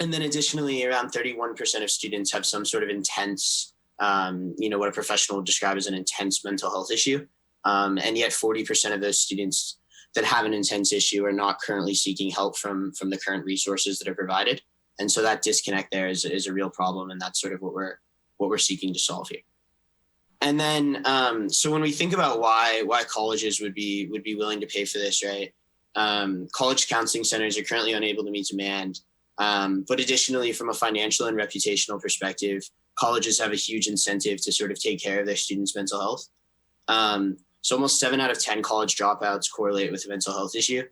And then additionally, around 31% of students have some sort of intense, what a professional would describe as an intense mental health issue. And yet 40% of those students that have an intense issue are not currently seeking help from the current resources that are provided. And so that disconnect there is a real problem. And that's sort of what we're seeking to solve here. And then, so when we think about why colleges would be willing to pay for this, right? College counseling centers are currently unable to meet demand. But additionally, from a financial and reputational perspective, colleges have a huge incentive to sort of take care of their students' mental health. So almost 7 out of 10 college dropouts correlate with a mental health issue.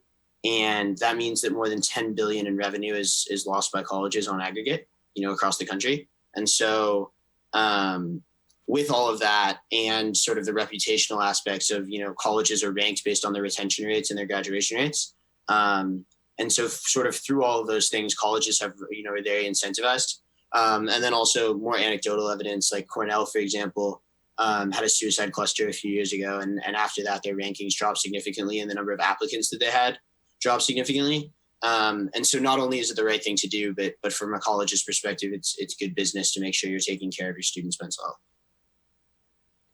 And that means that more than 10 billion in revenue is lost by colleges on aggregate, across the country. And so with all of that and sort of the reputational aspects of, colleges are ranked based on their retention rates and their graduation rates. And so sort of through all of those things, colleges have, are very incentivized. And then also more anecdotal evidence, like Cornell, for example, had a suicide cluster a few years ago. And after that, their rankings dropped significantly and the number of applicants that they had dropped significantly. And so not only is it the right thing to do, but from a college's perspective, it's good business to make sure you're taking care of your students' mental health.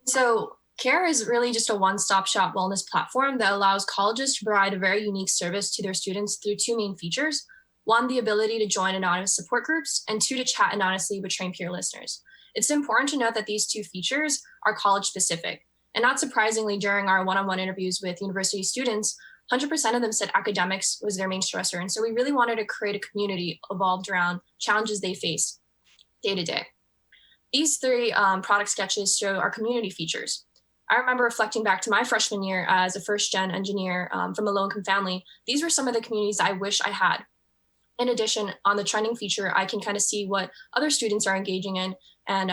So Kare is really just a one-stop shop wellness platform that allows colleges to provide a very unique service to their students through 2 main features. 1, the ability to join anonymous support groups, and 2, to chat anonymously with trained peer listeners. It's important to note that these 2 features are college specific. And not surprisingly, during our one-on-one interviews with university students, 100% of them said academics was their main stressor. And so we really wanted to create a community evolved around challenges they face day to day. These 3 product sketches show our community features. I remember reflecting back to my freshman year as a first-gen engineer from a low-income family. These were some of the communities I wish I had. In addition, on the trending feature, I can kind of see what other students are engaging in and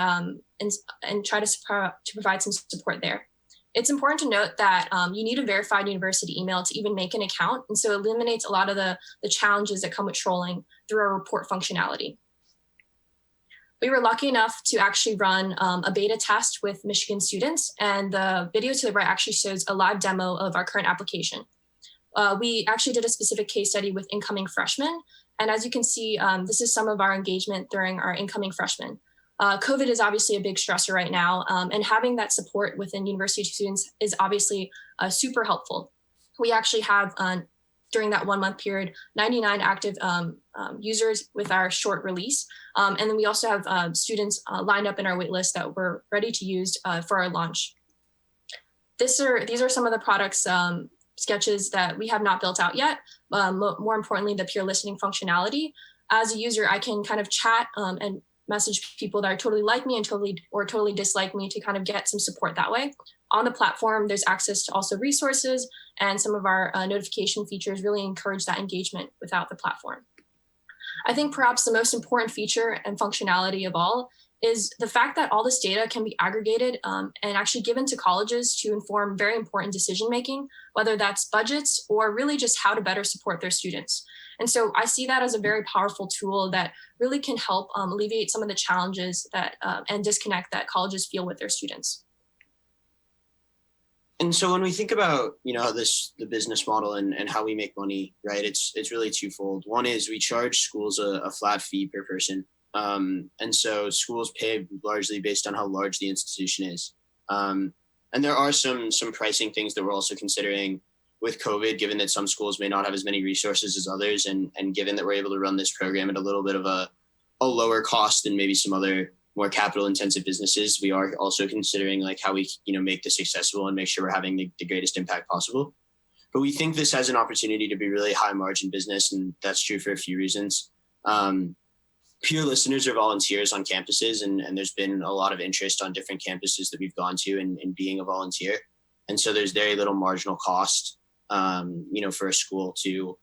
try to provide some support there. It's important to note that you need a verified university email to even make an account. And so it eliminates a lot of the challenges that come with trolling through our report functionality. We were lucky enough to actually run a beta test with Michigan students, and the video to the right actually shows a live demo of our current application. We actually did a specific case study with incoming freshmen, and as you can see, this is some of our engagement during our incoming freshmen. COVID is obviously a big stressor right now, and having that support within university students is obviously super helpful. We actually have, during that 1-month period, 99 active users with our short release. And then we also have students lined up in our waitlist that we're ready to use for our launch. These are some of the products sketches that we have not built out yet. More importantly, the peer listening functionality. As a user, I can kind of chat and message people that are totally like me and totally dislike me to kind of get some support that way. On the platform, there's access to also resources, and some of our notification features really encourage that engagement without the platform. I think perhaps the most important feature and functionality of all is the fact that all this data can be aggregated and actually given to colleges to inform very important decision-making, whether that's budgets or really just how to better support their students. And so I see that as a very powerful tool that really can help alleviate some of the challenges that and disconnect that colleges feel with their students. And so when we think about, the business model and how we make money, right, it's really twofold. One is we charge schools a flat fee per person. And so schools pay largely based on how large the institution is. And there are some pricing things that we're also considering with COVID, given that some schools may not have as many resources as others. And given that we're able to run this program at a little bit of a lower cost than maybe some other more capital intensive businesses, we are also considering like how we, make this accessible and make sure we're having the greatest impact possible. But we think this has an opportunity to be really high margin business. And that's true for a few reasons. Peer listeners are volunteers on campuses, and there's been a lot of interest on different campuses that we've gone to in being a volunteer. And so there's very little marginal cost, for a school to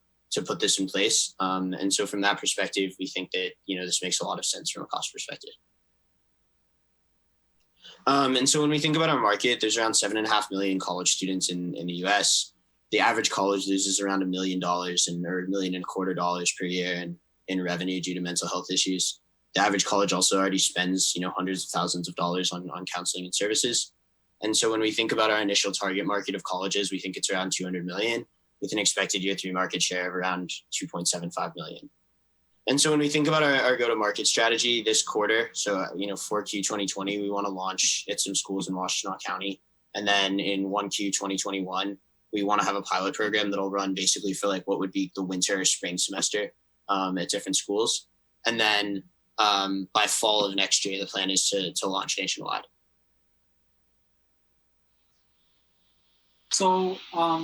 put this in place. And so from that perspective, we think that, this makes a lot of sense from a cost perspective. And so when we think about our market, there's around 7.5 million college students in the US. The average college loses around $1 million or $1.25 million per year in revenue due to mental health issues. The average college also already spends, hundreds of thousands of dollars on counseling and services. And so when we think about our initial target market of colleges, we think it's around 200 million with an expected year 3 market share of around 2.75 million. And so when we think about our go-to-market strategy this quarter, so, 4Q 2020, we want to launch at some schools in Washtenaw County. And then in 1Q 2021, we want to have a pilot program that'll run basically for like what would be the winter or spring semester at different schools. And then by fall of next year, the plan is to launch nationwide. So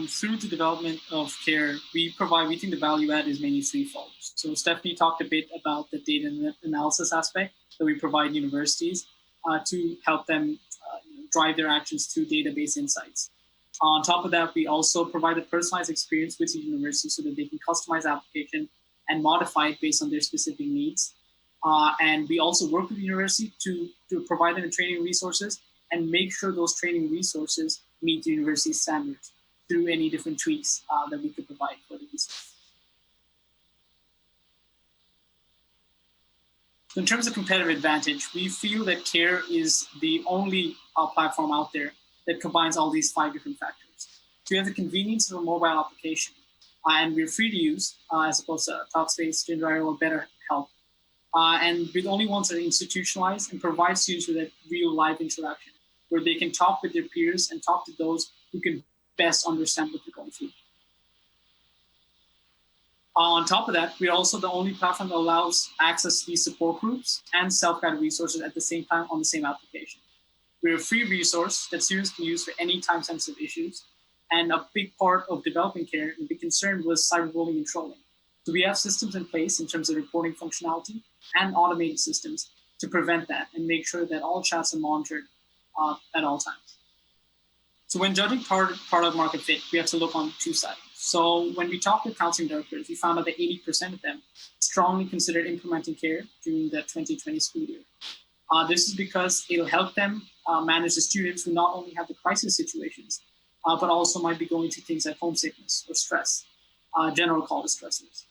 through the development of Kare, we think the value add is mainly threefold. So Stephanie talked a bit about the data analysis aspect that we provide universities to help them drive their actions through database insights. On top of that, we also provide a personalized experience with the university so that they can customize the application and modify it based on their specific needs. And we also work with the university to provide them training resources and make sure those training resources meet the university standards through any different tweaks that we could provide for the resource. So in terms of competitive advantage, we feel that Kare is the only platform out there that combines all these 5 different factors. So we have the convenience of a mobile application, and we're free to use as opposed to Talkspace, Gender or BetterHelp. And we're the only ones that are institutionalized and provide students with a real live interaction, where they can talk with their peers and talk to those who can best understand what they're going through. On top of that, we're also the only platform that allows access to these support groups and self-guided resources at the same time on the same application. We're a free resource that students can use for any time-sensitive issues. And a big part of developing Kare and a big concern was cyberbullying and trolling. So we have systems in place in terms of reporting functionality and automated systems to prevent that and make sure that all chats are monitored at all times. So when judging product market fit, we have to look on 2 sides. So when we talked with counseling directors, we found out that 80% of them strongly considered implementing Kare during the 2020 school year. This is because it'll help them manage the students who not only have the crisis situations, but also might be going through things like homesickness or stress, general college stressors.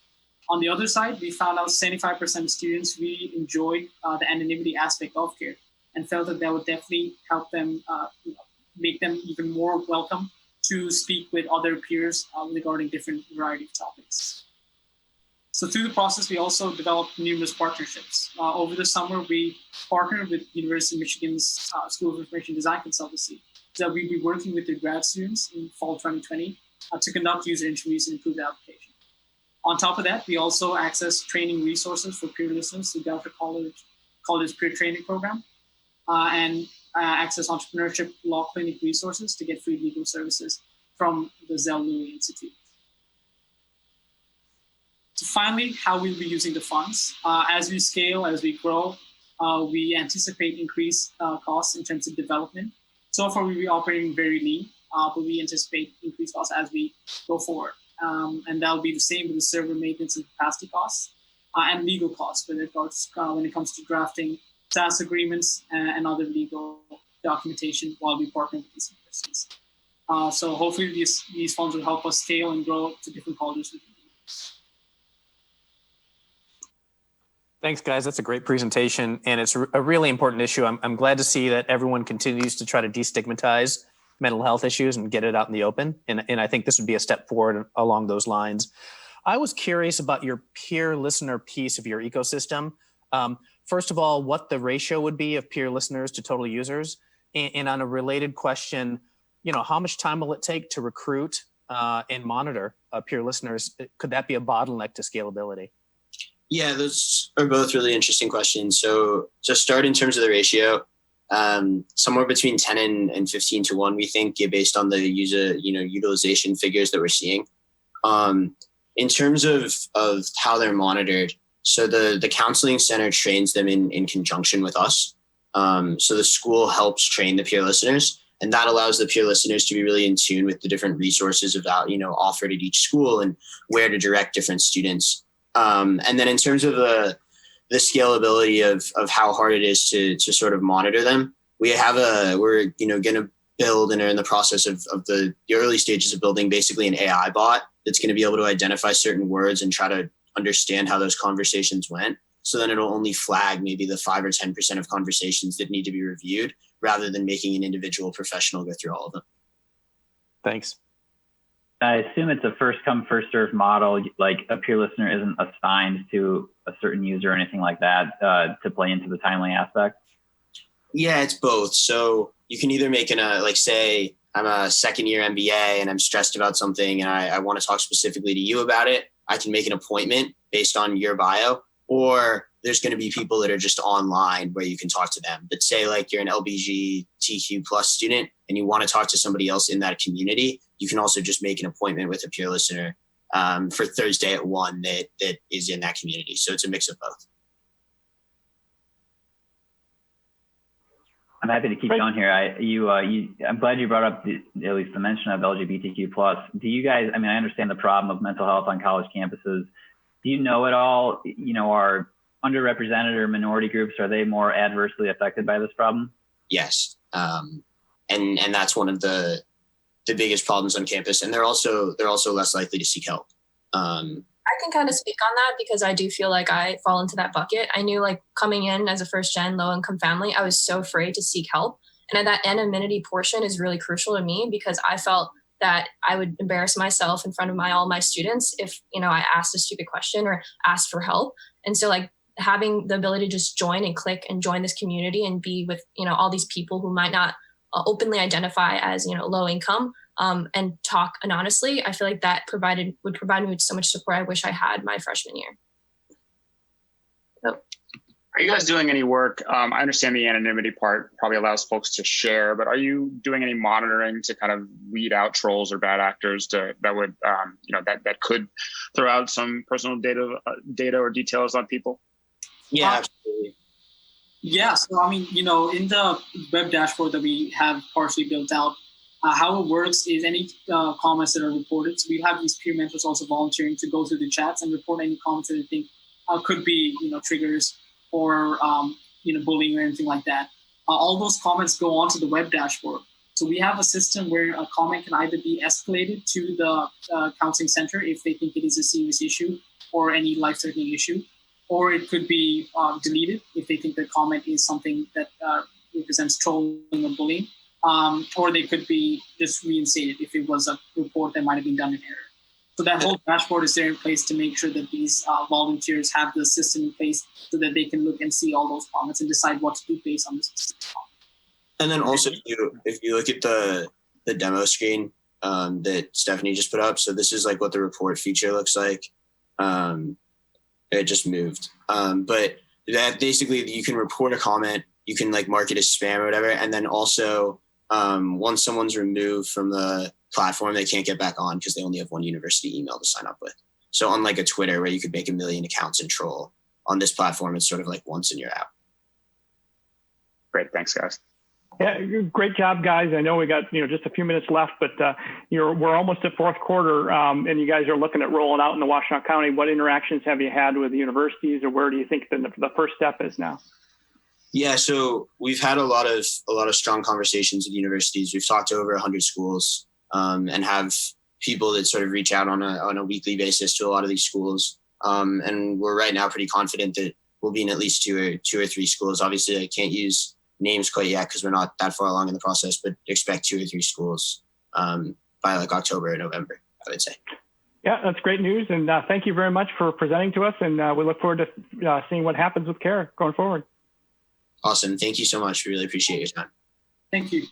On the other side, we found out 75% of students really enjoyed the anonymity aspect of Kare and felt that would definitely help them, make them even more welcome to speak with other peers regarding different variety of topics. So through the process, we also developed numerous partnerships. Over the summer, we partnered with University of Michigan's School of Information Design Consultancy, so that we'd be working with their grad students in fall 2020 to conduct user interviews and improve the application. On top of that, we also access training resources for peer listeners through Delta College Peer Training Program, and access entrepreneurship law clinic resources to get free legal services from the Zell Lilly Institute. So finally, how we'll be using the funds. As we scale, as we grow, we anticipate increased costs in terms of development So far, we'll be operating very lean, but we anticipate increased costs as we go forward. And that'll be the same with the server maintenance and capacity costs and legal costs when it comes to drafting SaaS agreements and other legal documentation while we partner with these universities. So hopefully these funds will help us scale and grow to different colleges. Thanks, guys. That's a great presentation, and it's a really important issue. I'm glad to see that everyone continues to try to destigmatize mental health issues and get it out in the open, and I think this would be a step forward along those lines. I was curious about your peer listener piece of your ecosystem. First of all, what the ratio would be of peer listeners to total users, and on a related question, how much time will it take to recruit and monitor peer listeners? Could that be a bottleneck to scalability? Yeah, those are both really interesting questions. So to start in terms of the ratio, somewhere between 10 and 15 to 1, we think, based on the utilization figures that we're seeing. In terms of how they're monitored, so the counseling center trains them in conjunction with us. So the school helps train the peer listeners, and that allows the peer listeners to be really in tune with the different resources offered at each school and where to direct different students. And then in terms of the scalability of how hard it is to sort of monitor them, we're going to build and are in the process of the early stages of building basically an AI bot that's going to be able to identify certain words and try to understand how those conversations went. So then it'll only flag maybe the 5 or 10% of conversations that need to be reviewed rather than making an individual professional go through all of them. Thanks. I assume it's a first come, first served model. Like a peer listener isn't assigned to a certain user or anything like that to play into the timely aspect. Yeah, it's both. So you can either make say I'm a second year MBA and I'm stressed about something and I want to talk specifically to you about it. I can make an appointment based on your bio, or there's going to be people that are just online where you can talk to them. But say like you're an LGBTQ+ student and you want to talk to somebody else in that community, you can also just make an appointment with a peer listener for Thursday at 1 that is in that community. So it's a mix of both. I'm happy to keep going here. I'm glad you brought up at least the mention of LGBTQ+. Do you guys, I understand the problem of mental health on college campuses. Do you know at all, are underrepresented or minority groups, are they more adversely affected by this problem? Yes. And that's one of the biggest problems on campus. And they're also less likely to seek help. I can kind of speak on that because I do feel like I fall into that bucket. I knew coming in as a first gen low income family, I was so afraid to seek help. And that anonymity portion is really crucial to me because I felt that I would embarrass myself in front of all my students if, I asked a stupid question or asked for help. And so having the ability to just join and click and join this community and be with, all these people who might not openly identify as, low income and talk anonymously, I feel like that would provide me with so much support I wish I had my freshman year. Are you guys doing any work? I understand the anonymity part probably allows folks to share, but are you doing any monitoring to kind of weed out trolls or bad actors that could throw out some personal data or details on people? Yeah, absolutely. Yeah. So, in the web dashboard that we have partially built out, how it works is any comments that are reported. So we have these peer mentors also volunteering to go through the chats and report any comments that they think could be, triggers or, bullying or anything like that. All those comments go onto the web dashboard. So we have a system where a comment can either be escalated to the counseling center if they think it is a serious issue or any life-threatening issue, or it could be deleted if they think the comment is something that represents trolling or bullying, or they could be just reinstated if it was a report that might have been done in error. So that whole dashboard is there in place to make sure that these volunteers have the system in place so that they can look and see all those comments and decide what to do based on the specific comment. And then also, if you look at the demo screen that Stephanie just put up, so this is what the report feature looks like. It just moved. But that basically, you can report a comment, you can mark it as spam or whatever. And then also, once someone's removed from the platform, they can't get back on because they only have one university email to sign up with. So unlike a Twitter where you could make 1 million accounts and troll, on this platform, it's sort of once and you're out. Great. Thanks, guys. Yeah, great job, guys. I know we got just a few minutes left, but we're almost at fourth quarter, and you guys are looking at rolling out in the Washtenaw County. What interactions have you had with the universities, or where do you think the first step is now? Yeah, so we've had a lot of strong conversations with universities. We've talked to over 100 schools, and have people that sort of reach out on a weekly basis to a lot of these schools. And we're right now pretty confident that we'll be in at least two or three schools. Obviously, I can't use names quite yet because we're not that far along in the process, but expect 2 or 3 schools by like October or November, I would say. Yeah, that's great news. And thank you very much for presenting to us. And we look forward to seeing what happens with Kare going forward. Awesome. Thank you so much. We really appreciate your time. Thank you.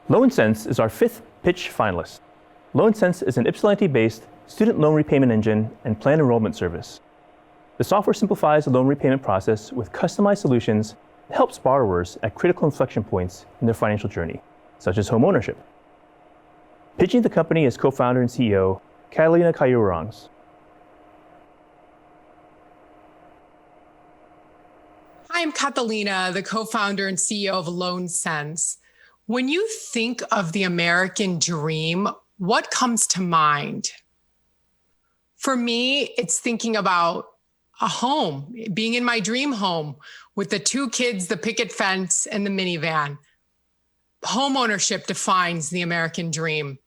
LoanSense is our 5th pitch finalist. LoanSense is an Ypsilanti-based student loan repayment engine and plan enrollment service. The software simplifies the loan repayment process with customized solutions and helps borrowers at critical inflection points in their financial journey, such as home ownership. Pitching the company as co-founder and CEO, Catalina Kayurangs. I'm Catalina, the co-founder and CEO of LoanSense. When you think of the American dream, what comes to mind? For me, it's thinking about a home, being in my dream home with the 2 kids, the picket fence, and the minivan. Home ownership defines the American dream.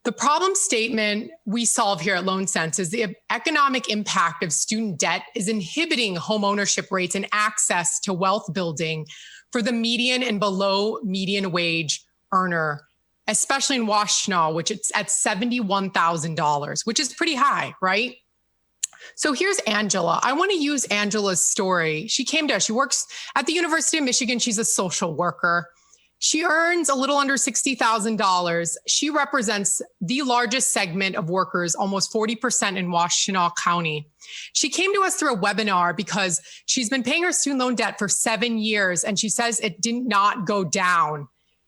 The problem statement we solve here at LoanSense is the economic impact of student debt is inhibiting home ownership rates and access to wealth building for the median and below median wage earner, especially in Washtenaw, which it's at $71,000, which is pretty high, right? So here's Angela. I want to use Angela's story. She came to us. She works at the University of Michigan. She's a social worker. She earns a little under $60,000. She represents the largest segment of workers, almost 40% in Washtenaw County. She came to us through a webinar because she's been paying her student loan debt for 7 years, and she says it did not go down.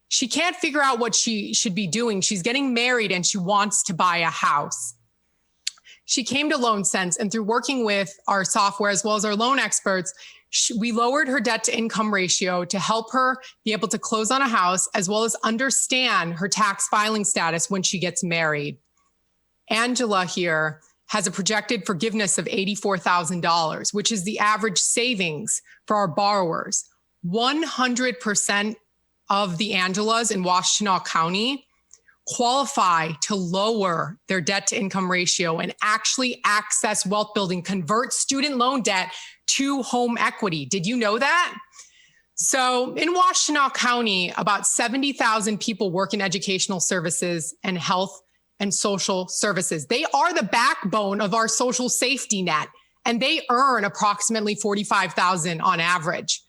She can't figure out what she should be doing. She's getting married and she wants to buy a house. She came to LoanSense, and through working with our software as well as our loan experts, we lowered her debt to income ratio to help her be able to close on a house as well as understand her tax filing status when she gets married. Angela here has a projected forgiveness of $84,000, which is the average savings for our borrowers. 100% of the Angelas in Washtenaw County qualify to lower their debt to income ratio and actually access wealth building, convert student loan debt to home equity. Did you know that? So in Washtenaw County, about 70,000 people work in educational services and health and social services. They are the backbone of our social safety net, and they earn approximately $45,000 on average.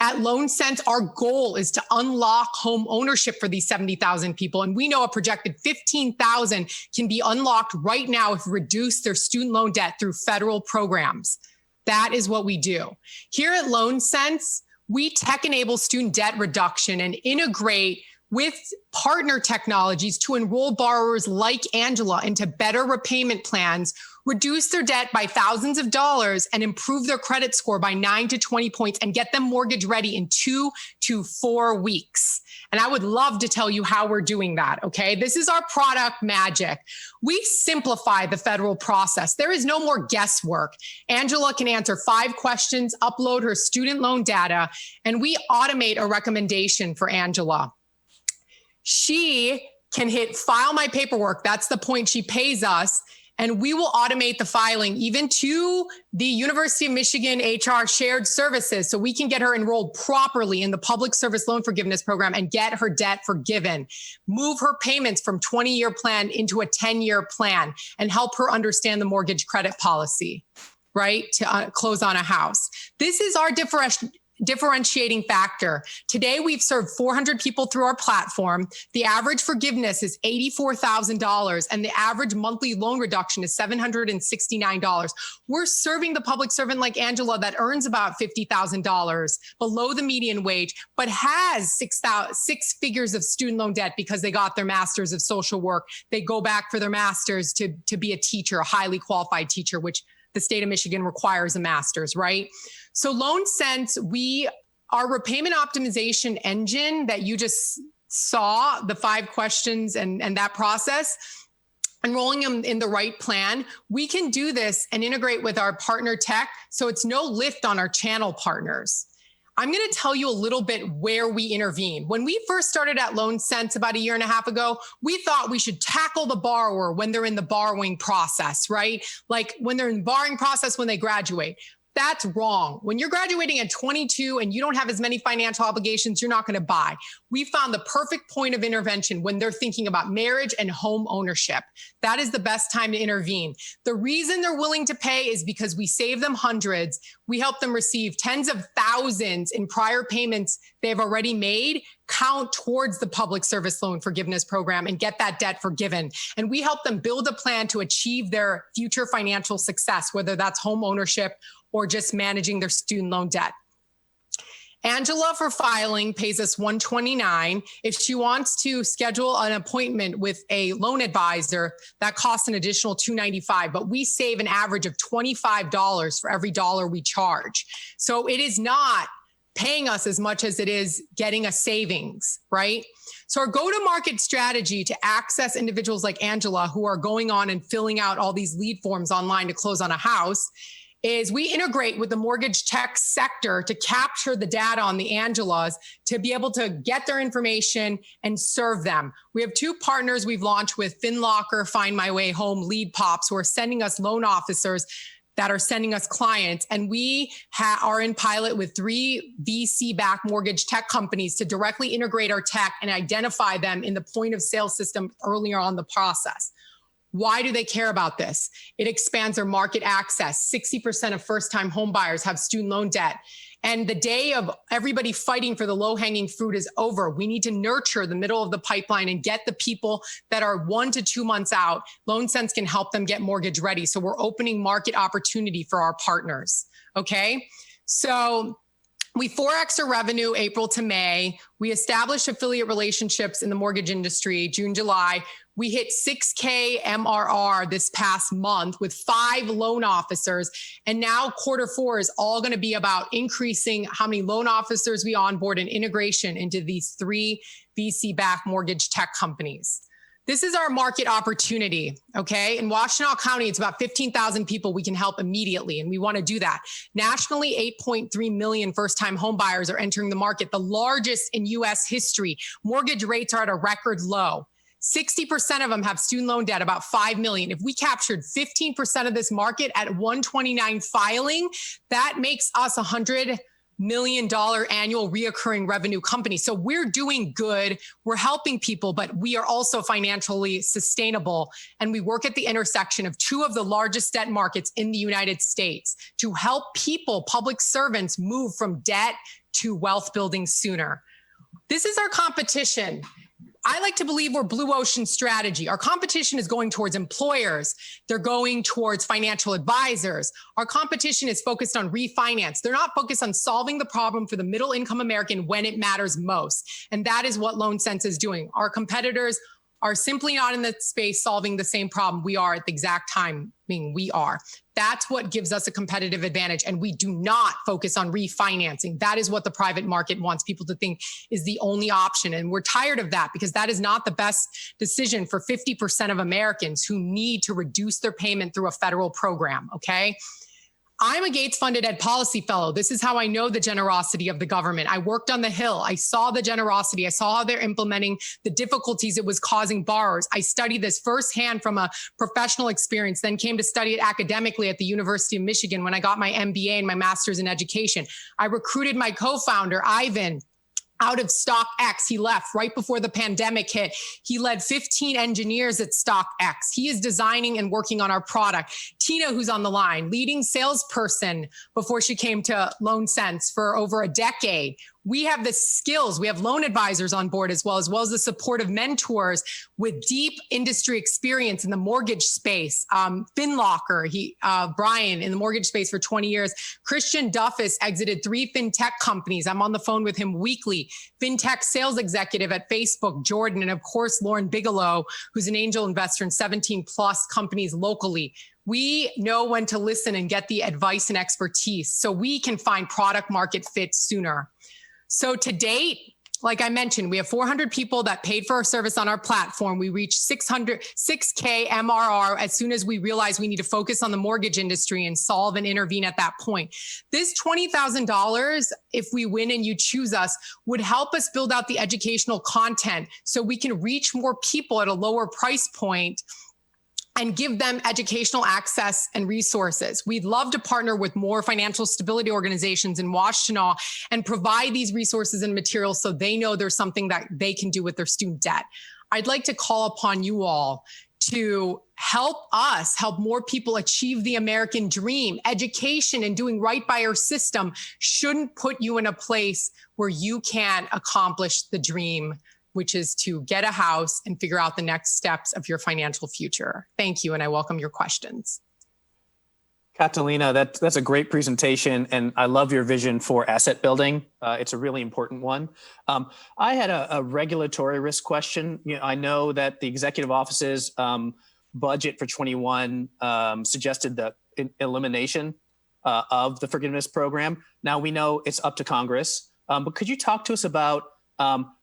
At LoanSense, our goal is to unlock home ownership for these 70,000 people. And we know a projected 15,000 can be unlocked right now if we reduce their student loan debt through federal programs. That is what we do. Here at LoanSense, we tech enable student debt reduction and integrate with partner technologies to enroll borrowers like Angela into better repayment plans, reduce their debt by thousands of dollars, and improve their credit score by 9 to 20 points and get them mortgage ready in 2 to 4 weeks. And I would love to tell you how we're doing that, okay? This is our product magic. We simplify the federal process. There is no more guesswork. Angela can answer 5 questions, upload her student loan data, and we automate a recommendation for Angela. She can hit file my paperwork. That's the point she pays us. And we will automate the filing even to the University of Michigan HR shared services so we can get her enrolled properly in the public service loan forgiveness program and get her debt forgiven, move her payments from 20-year plan into a 10-year plan, and help her understand the mortgage credit policy, right, to close on a house. This is our differentiating factor. Today, we've served 400 people through our platform. The average forgiveness is $84,000, and the average monthly loan reduction is $769. We're serving the public servant like Angela that earns about $50,000 below the median wage, but has 6 figures of student loan debt because they got their master's of social work. They go back for their master's to be a teacher, a highly qualified teacher, which the state of Michigan requires a master's, right? So LoanSense, we Our repayment optimization engine that you just saw, the 5 questions and that process, enrolling them in the right plan, we can do this and integrate with our partner tech, so it's no lift on our channel partners. I'm going to tell you a little bit where we intervene. When we first started at LoanSense about 1.5 years ago, we thought we should tackle the borrower when they're in the borrowing process, right? Like when they're in the borrowing process when they graduate. That's wrong. When you're graduating at 22 and you don't have as many financial obligations, you're not going to buy. We found the perfect point of intervention when they're thinking about marriage and home ownership. That is the best time to intervene. The reason they're willing to pay is because we save them hundreds. We help them receive tens of thousands in prior payments they've already made, count towards the public service loan forgiveness program and get that debt forgiven. And we help them build a plan to achieve their future financial success, whether that's home ownership or just managing their student loan debt. Angela for filing pays us $129. If she wants to schedule an appointment with a loan advisor, that costs an additional $295, but we save an average of $25 for every dollar we charge. So it is not paying us as much as it is getting a savings, right? So our go-to-market strategy to access individuals like Angela who are going on and filling out all these lead forms online to close on a house is we integrate with the mortgage tech sector to capture the data on the Angelas to be able to get their information and serve them. We have 2 partners we've launched with, FinLocker, Find My Way Home, Lead Pops, who are sending us loan officers that are sending us clients. And we are in pilot with 3 VC-backed mortgage tech companies to directly integrate our tech and identify them in the point of sale system earlier on the process. Why do they care about this? It expands their market access. 60% of first-time home buyers have student loan debt. And the day of everybody fighting for the low-hanging fruit is over. We need to nurture the middle of the pipeline and get the people that are 1 to 2 months out. LoanSense can help them get mortgage ready. So we're opening market opportunity for our partners, okay? So we 4X our revenue April to May. We established affiliate relationships in the mortgage industry, June, July. We hit 6K MRR this past month with 5 loan officers. And now Q4 is all going to be about increasing how many loan officers we onboard and integration into these 3 VC-backed mortgage tech companies. This is our market opportunity, okay? In Washtenaw County, it's about 15,000 people we can help immediately, and we want to do that. Nationally, 8.3 million first-time home buyers are entering the market, the largest in U.S. history. Mortgage rates are at a record low. 60% of them have student loan debt, about 5 million. If we captured 15% of this market at 129 filing, that makes us $100 million annual reoccurring revenue company. So we're doing good. We're helping people, but we are also financially sustainable. And we work at the intersection of 2 of the largest debt markets in the United States to help people, public servants, move from debt to wealth building sooner. This is our competition. I like to believe we're blue ocean strategy. Our competition is going towards employers. They're going towards financial advisors. Our competition is focused on refinance. They're not focused on solving the problem for the middle income American when it matters most. And that is what LoanSense is doing. Our competitors are simply not in the space solving the same problem we are at the exact time, meaning we are. That's what gives us a competitive advantage. And we do not focus on refinancing. That is what the private market wants people to think is the only option. And we're tired of that because that is not the best decision for 50% of Americans who need to reduce their payment through a federal program, okay? I'm a Gates-funded Ed Policy Fellow. This is how I know the generosity of the government. I worked on the Hill. I saw the generosity. I saw how they're implementing the difficulties it was causing borrowers. I studied this firsthand from a professional experience, then came to study it academically at the University of Michigan when I got my MBA and my master's in education. I recruited my co-founder, Ivan, out of StockX. He left right before the pandemic hit. He led 15 engineers at StockX. He is designing and working on our product. Tina, who's on the line, leading salesperson before she came to LoanSense for over a decade. We have the skills. We have loan advisors on board as well as the support of mentors with deep industry experience in the mortgage space. FinLocker, Brian in the mortgage space for 20 years. Christian Duffus exited 3 fintech companies. I'm on the phone with him weekly. Fintech sales executive at Facebook, Jordan, and of course, Lauren Bigelow, who's an angel investor in 17 plus companies locally. We know when to listen and get the advice and expertise so we can find product market fit sooner. So to date, like I mentioned, we have 400 people that paid for our service on our platform. We reached 6K MRR as soon as we realized we need to focus on the mortgage industry and solve and intervene at that point. This $20,000, if we win and you choose us, would help us build out the educational content so we can reach more people at a lower price point and give them educational access and resources. We'd love to partner with more financial stability organizations in Washtenaw and provide these resources and materials so they know there's something that they can do with their student debt. I'd like to call upon you all to help us help more people achieve the American dream. Education and doing right by our system shouldn't put you in a place where you can't accomplish the dream, which is to get a house and figure out the next steps of your financial future. Thank you, and I welcome your questions. Catalina, that's a great presentation, and I love your vision for asset building. It's a really important one. I had a regulatory risk question. I know that the executive office's budget for 21 suggested the elimination of the forgiveness program. Now we know it's up to Congress, but could you talk to us about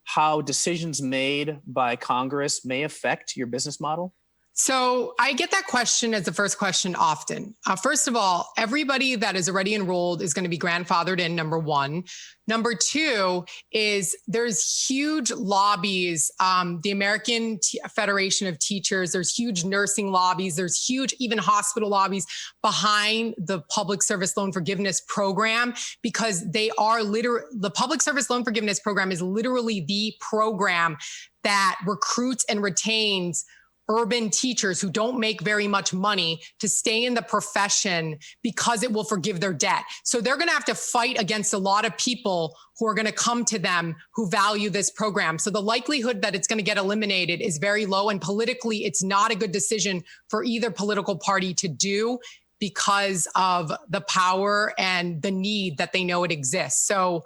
how decisions made by Congress may affect your business model? So I get that question as the first question often. First of all, everybody that is already enrolled is going to be grandfathered in, number one. Number two is there's huge lobbies, the American Federation of Teachers, there's huge nursing lobbies, there's huge even hospital lobbies behind the Public Service Loan Forgiveness Program, because they are the Public Service Loan Forgiveness Program is literally the program that recruits and retains urban teachers who don't make very much money to stay in the profession because it will forgive their debt. So they're going to have to fight against a lot of people who are going to come to them who value this program. So the likelihood that it's going to get eliminated is very low. And politically, it's not a good decision for either political party to do because of the power and the need that they know it exists. So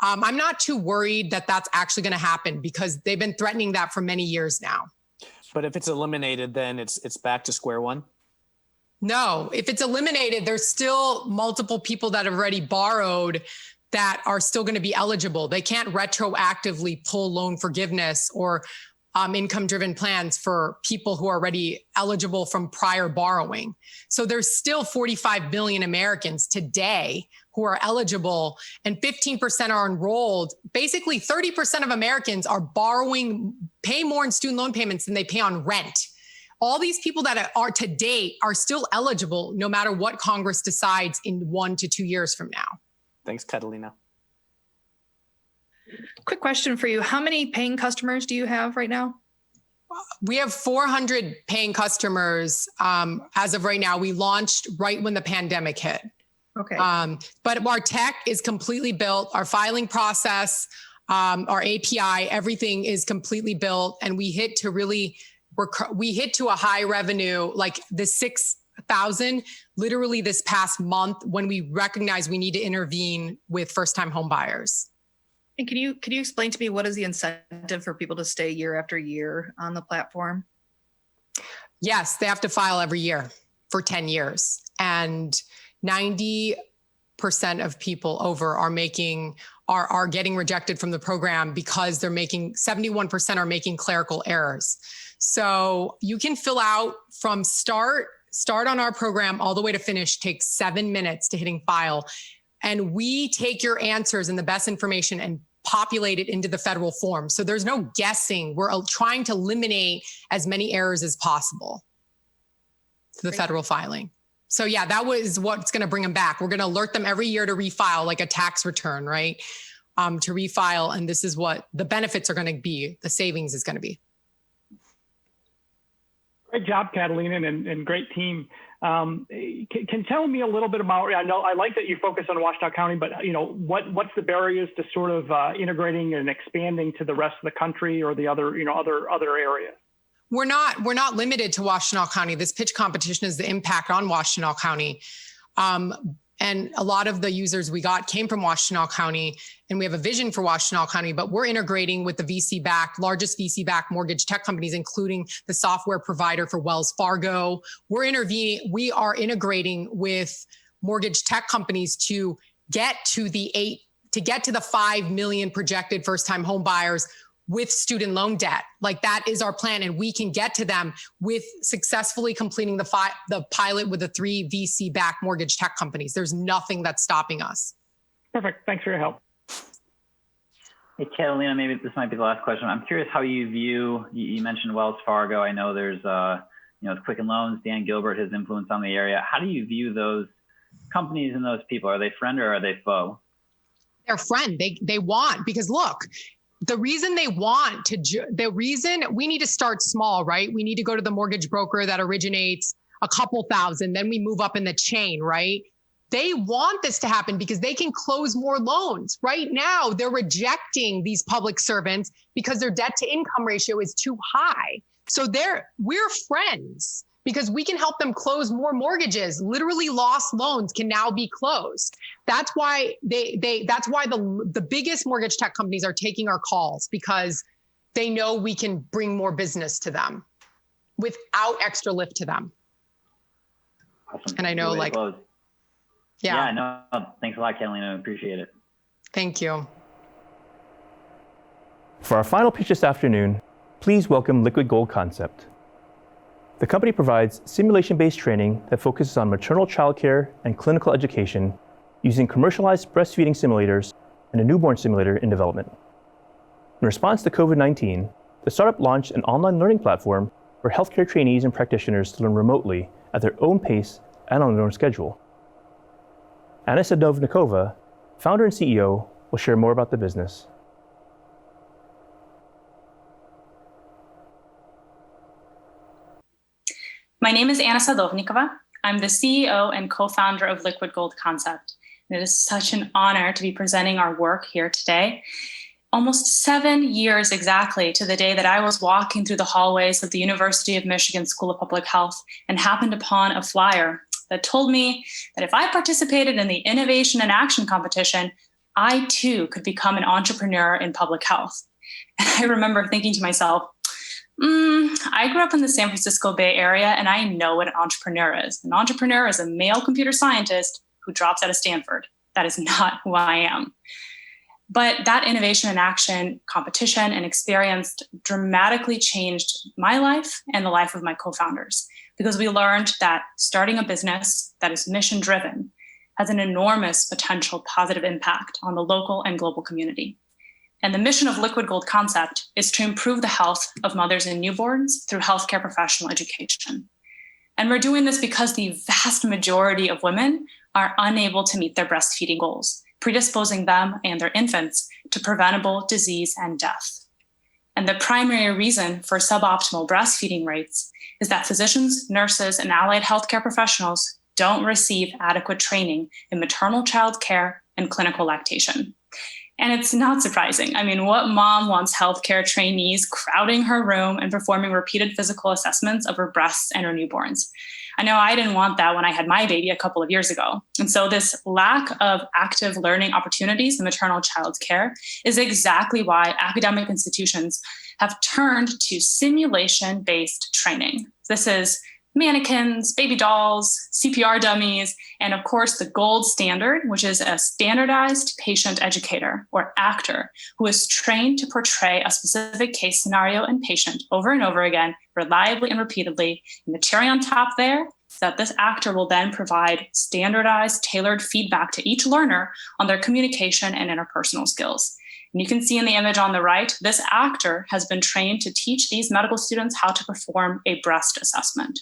I'm not too worried that that's actually going to happen because they've been threatening that for many years now. But if it's eliminated, then it's back to square one? No, if it's eliminated, there's still multiple people that have already borrowed that are still going to be eligible. They can't retroactively pull loan forgiveness or income-driven plans for people who are already eligible from prior borrowing. So there's still 45 million Americans today who are eligible, and 15% are enrolled. Basically, 30% of Americans are pay more in student loan payments than they pay on rent. All these people that are to date are still eligible no matter what Congress decides in 1 to 2 years from now. Thanks, Catalina. Quick question for you. How many paying customers do you have right now? We have 400 paying customers as of right now. We launched right when the pandemic hit. Okay. But our tech is completely built. Our filing process, our API, everything is completely built. And we hit to a high revenue, like the 6,000, literally this past month when we recognized we need to intervene with first-time home buyers. And can you explain to me what is the incentive for people to stay year after year on the platform? Yes, they have to file every year for 10 years. And 90% of people are getting rejected from the program because 71% are making clerical errors. So you can fill out from start on our program all the way to finish, takes 7 minutes to hitting file. And we take your answers and the best information and populate it into the federal form. So there's no guessing. We're trying to eliminate as many errors as possible to the federal filing. So yeah, that was what's going to bring them back. We're going to alert them every year to refile, like a tax return, right? To refile. And this is what the benefits are going to be. The savings is going to be. Great job, Catalina, and great team. Can tell me a little bit about, I know I like that you focus on Washtenaw County, but what's the barriers to sort of integrating and expanding to the rest of the country or the other areas? We're not limited to Washtenaw County. This pitch competition is the impact on Washtenaw County. And a lot of the users we got came from Washtenaw County, and we have a vision for Washtenaw County, but we're integrating with the largest VC-backed mortgage tech companies, including the software provider for Wells Fargo. We are integrating with mortgage tech companies to get to the to get to the 5 million projected first-time home buyers with student loan debt. Like, that is our plan, and we can get to them with successfully completing the pilot with the 3 VC-backed mortgage tech companies. There's nothing that's stopping us. Perfect. Thanks for your help. Hey, Catalina, maybe this might be the last question. I'm curious how you view, you mentioned Wells Fargo. I know there's, Quicken Loans, Dan Gilbert, his influence on the area. How do you view those companies and those people? Are they friend or are they foe? They're friend. They want, because look, the reason we need to start small, right? We need to go to the mortgage broker that originates a couple thousand, then we move up in the chain, right? They want this to happen because they can close more loans. Right now, they're rejecting these public servants because their debt to income ratio is too high. So we're friends because we can help them close more mortgages. Literally lost loans can now be closed. That's why the biggest mortgage tech companies are taking our calls, because they know we can bring more business to them without extra lift to them. Awesome. And I know, Yeah, no, thanks a lot, Catalina. Appreciate it. Thank you. For our final pitch this afternoon, please welcome Liquid Gold Concept. The company provides simulation-based training that focuses on maternal childcare and clinical education using commercialized breastfeeding simulators and a newborn simulator in development. In response to COVID-19, the startup launched an online learning platform for healthcare trainees and practitioners to learn remotely at their own pace and on their own schedule. Anna Sadovnikova, founder and CEO, will share more about the business. My name is Anna Sadovnikova. I'm the CEO and co-founder of Liquid Gold Concept. And it is such an honor to be presenting our work here today. Almost 7 years exactly to the day that I was walking through the hallways of the University of Michigan School of Public Health and happened upon a flyer that told me that if I participated in the Innovation and Action competition, I too could become an entrepreneur in public health. And I remember thinking to myself, I grew up in the San Francisco Bay Area, and I know what an entrepreneur is. An entrepreneur is a male computer scientist who drops out of Stanford. That is not who I am. But that Innovation and Action competition and experience dramatically changed my life and the life of my co-founders, because we learned that starting a business that is mission-driven has an enormous potential positive impact on the local and global community. And the mission of Liquid Gold Concept is to improve the health of mothers and newborns through healthcare professional education. And we're doing this because the vast majority of women are unable to meet their breastfeeding goals, predisposing them and their infants to preventable disease and death. And the primary reason for suboptimal breastfeeding rates is that physicians, nurses, and allied healthcare professionals don't receive adequate training in maternal child care and clinical lactation. And it's not surprising. I mean, what mom wants healthcare trainees crowding her room and performing repeated physical assessments of her breasts and her newborns? I know I didn't want that when I had my baby a couple of years ago. And so this lack of active learning opportunities in maternal child care is exactly why academic institutions have turned to simulation-based training. This is mannequins, baby dolls, CPR dummies, and of course the gold standard, which is a standardized patient educator or actor who is trained to portray a specific case scenario and patient over and over again, reliably and repeatedly. And the cherry on top there is that this actor will then provide standardized, tailored feedback to each learner on their communication and interpersonal skills. And you can see in the image on the right, this actor has been trained to teach these medical students how to perform a breast assessment.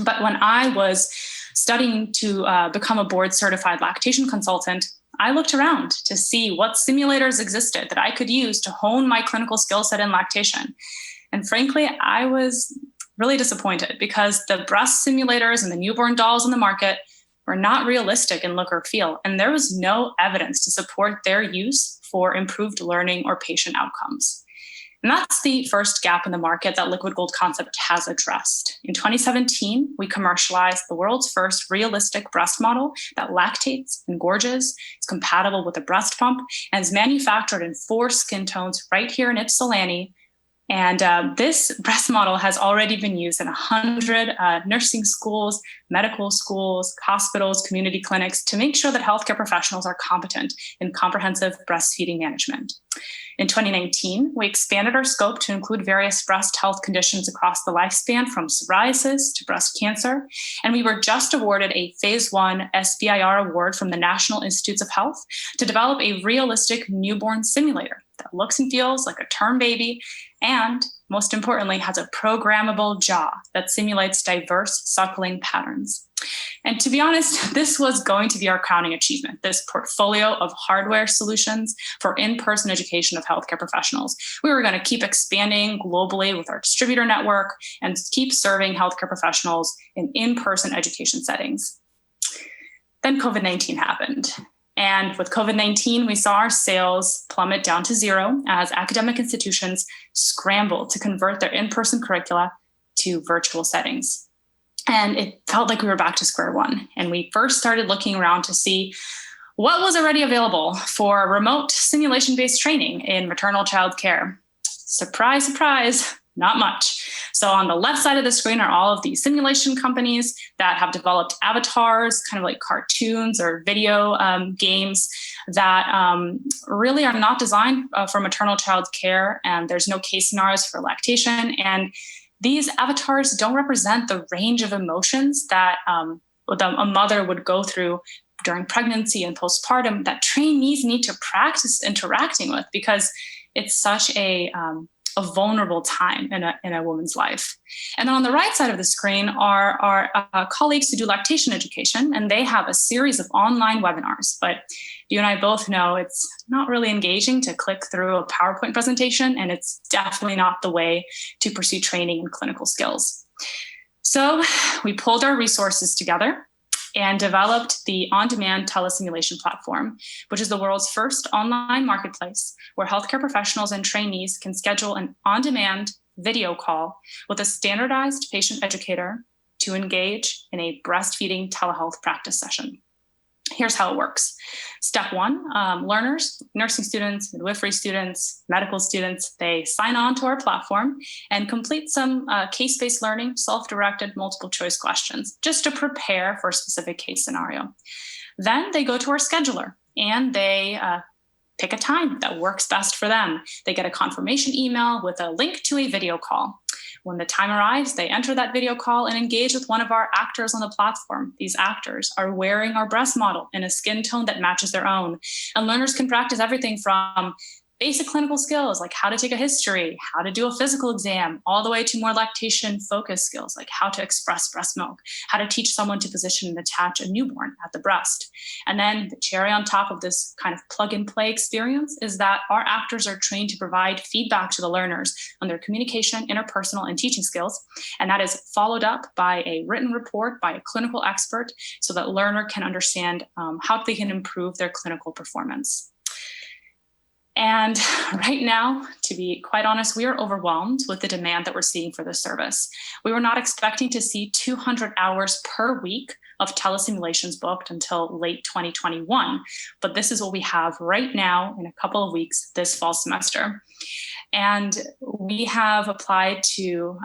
But when I was studying to become a board certified lactation consultant, I looked around to see what simulators existed that I could use to hone my clinical skill set in lactation. And frankly, I was really disappointed because the breast simulators and the newborn dolls on the market were not realistic in look or feel. And there was no evidence to support their use for improved learning or patient outcomes. And that's the first gap in the market that Liquid Gold Concept has addressed. In 2017, we commercialized the world's first realistic breast model that lactates and gorges, is compatible with a breast pump, and is manufactured in 4 skin tones right here in Ypsilanti And this breast model has already been used in 100 nursing schools, medical schools, hospitals, community clinics to make sure that healthcare professionals are competent in comprehensive breastfeeding management. In 2019, we expanded our scope to include various breast health conditions across the lifespan, from psoriasis to breast cancer. And we were just awarded a Phase 1 SBIR award from the National Institutes of Health to develop a realistic newborn simulator that looks and feels like a term baby, and most importantly, has a programmable jaw that simulates diverse suckling patterns. And to be honest, this was going to be our crowning achievement, this portfolio of hardware solutions for in-person education of healthcare professionals. We were going to keep expanding globally with our distributor network and keep serving healthcare professionals in in-person education settings. Then COVID-19 happened. And with COVID-19, we saw our sales plummet down to zero as academic institutions scrambled to convert their in-person curricula to virtual settings. And it felt like we were back to square one. And we first started looking around to see what was already available for remote simulation-based training in maternal child care. Surprise, surprise, not much. So on the left side of the screen are all of these simulation companies that have developed avatars, kind of like cartoons or video games that really are not designed for maternal child care. And there's no case scenarios for lactation. And these avatars don't represent the range of emotions that a mother would go through during pregnancy and postpartum that trainees need to practice interacting with, because it's such a vulnerable time in a woman's life. And then on the right side of the screen are our colleagues who do lactation education, and they have a series of online webinars. But you and I both know it's not really engaging to click through a PowerPoint presentation, and it's definitely not the way to pursue training and clinical skills. So we pulled our resources together and developed the on-demand telesimulation platform, which is the world's first online marketplace where healthcare professionals and trainees can schedule an on-demand video call with a standardized patient educator to engage in a breastfeeding telehealth practice session. Here's how it works. Step one, learners, nursing students, midwifery students, medical students, they sign on to our platform and complete some case-based learning, self-directed multiple choice questions just to prepare for a specific case scenario. Then they go to our scheduler and they pick a time that works best for them. They get a confirmation email with a link to a video call. When the time arrives, they enter that video call and engage with one of our actors on the platform. These actors are wearing our breast model in a skin tone that matches their own. And learners can practice everything from basic clinical skills like how to take a history, how to do a physical exam, all the way to more lactation focused skills like how to express breast milk, how to teach someone to position and attach a newborn at the breast. And then the cherry on top of this kind of plug and play experience is that our actors are trained to provide feedback to the learners on their communication, interpersonal, and teaching skills. And that is followed up by a written report by a clinical expert so that learner can understand how they can improve their clinical performance. And right now, to be quite honest, we are overwhelmed with the demand that we're seeing for this service. We were not expecting to see 200 hours per week of telesimulations booked until late 2021, but this is what we have right now in a couple of weeks this fall semester. And we have applied to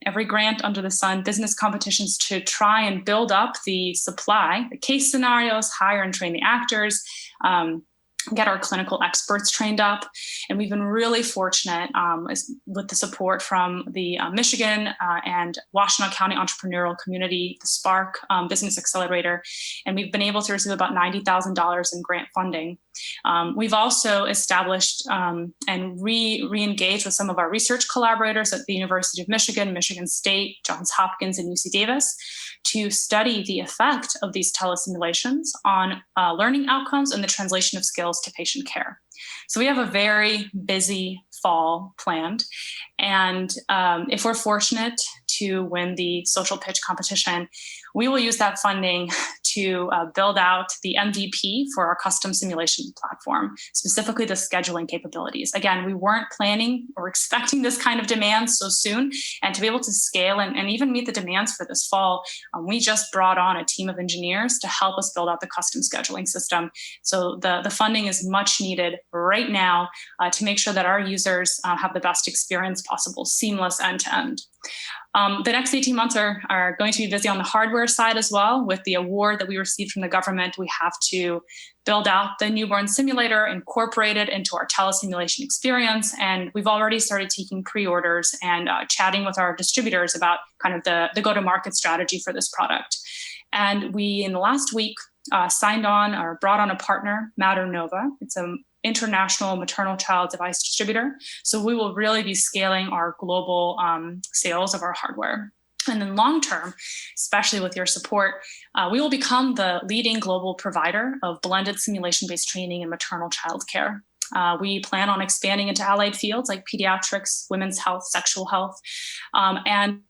every grant under the sun, business competitions to try and build up the supply, the case scenarios, hire and train the actors, get our clinical experts trained up. And we've been really fortunate with the support from the Michigan and Washtenaw County entrepreneurial community, the Spark Business Accelerator, and we've been able to receive about $90,000 in grant funding. We've also established and re-engaged with some of our research collaborators at the University of Michigan, Michigan State, Johns Hopkins, and UC Davis to study the effect of these telesimulations on learning outcomes and the translation of skills to patient care. So we have a very busy fall planned. And if we're fortunate to win the social pitch competition, we will use that funding to build out the MVP for our custom simulation platform, specifically the scheduling capabilities. Again, we weren't planning or expecting this kind of demand so soon, and to be able to scale and even meet the demands for this fall, we just brought on a team of engineers to help us build out the custom scheduling system. So the funding is much needed right now to make sure that our users have the best experience possible, seamless end to end. The next 18 months are going to be busy on the hardware side as well. With the award that we received from the government, we have to build out the newborn simulator, incorporate it into our telesimulation experience. And we've already started taking pre-orders and chatting with our distributors about kind of the go-to-market strategy for this product. And we, in the last week, signed on or brought on a partner, Maternova. It's an international maternal child device distributor. So we will really be scaling our global sales of our hardware. And then long term, especially with your support, we will become the leading global provider of blended simulation-based training in maternal child care. We plan on expanding into allied fields like pediatrics, women's health, sexual health, and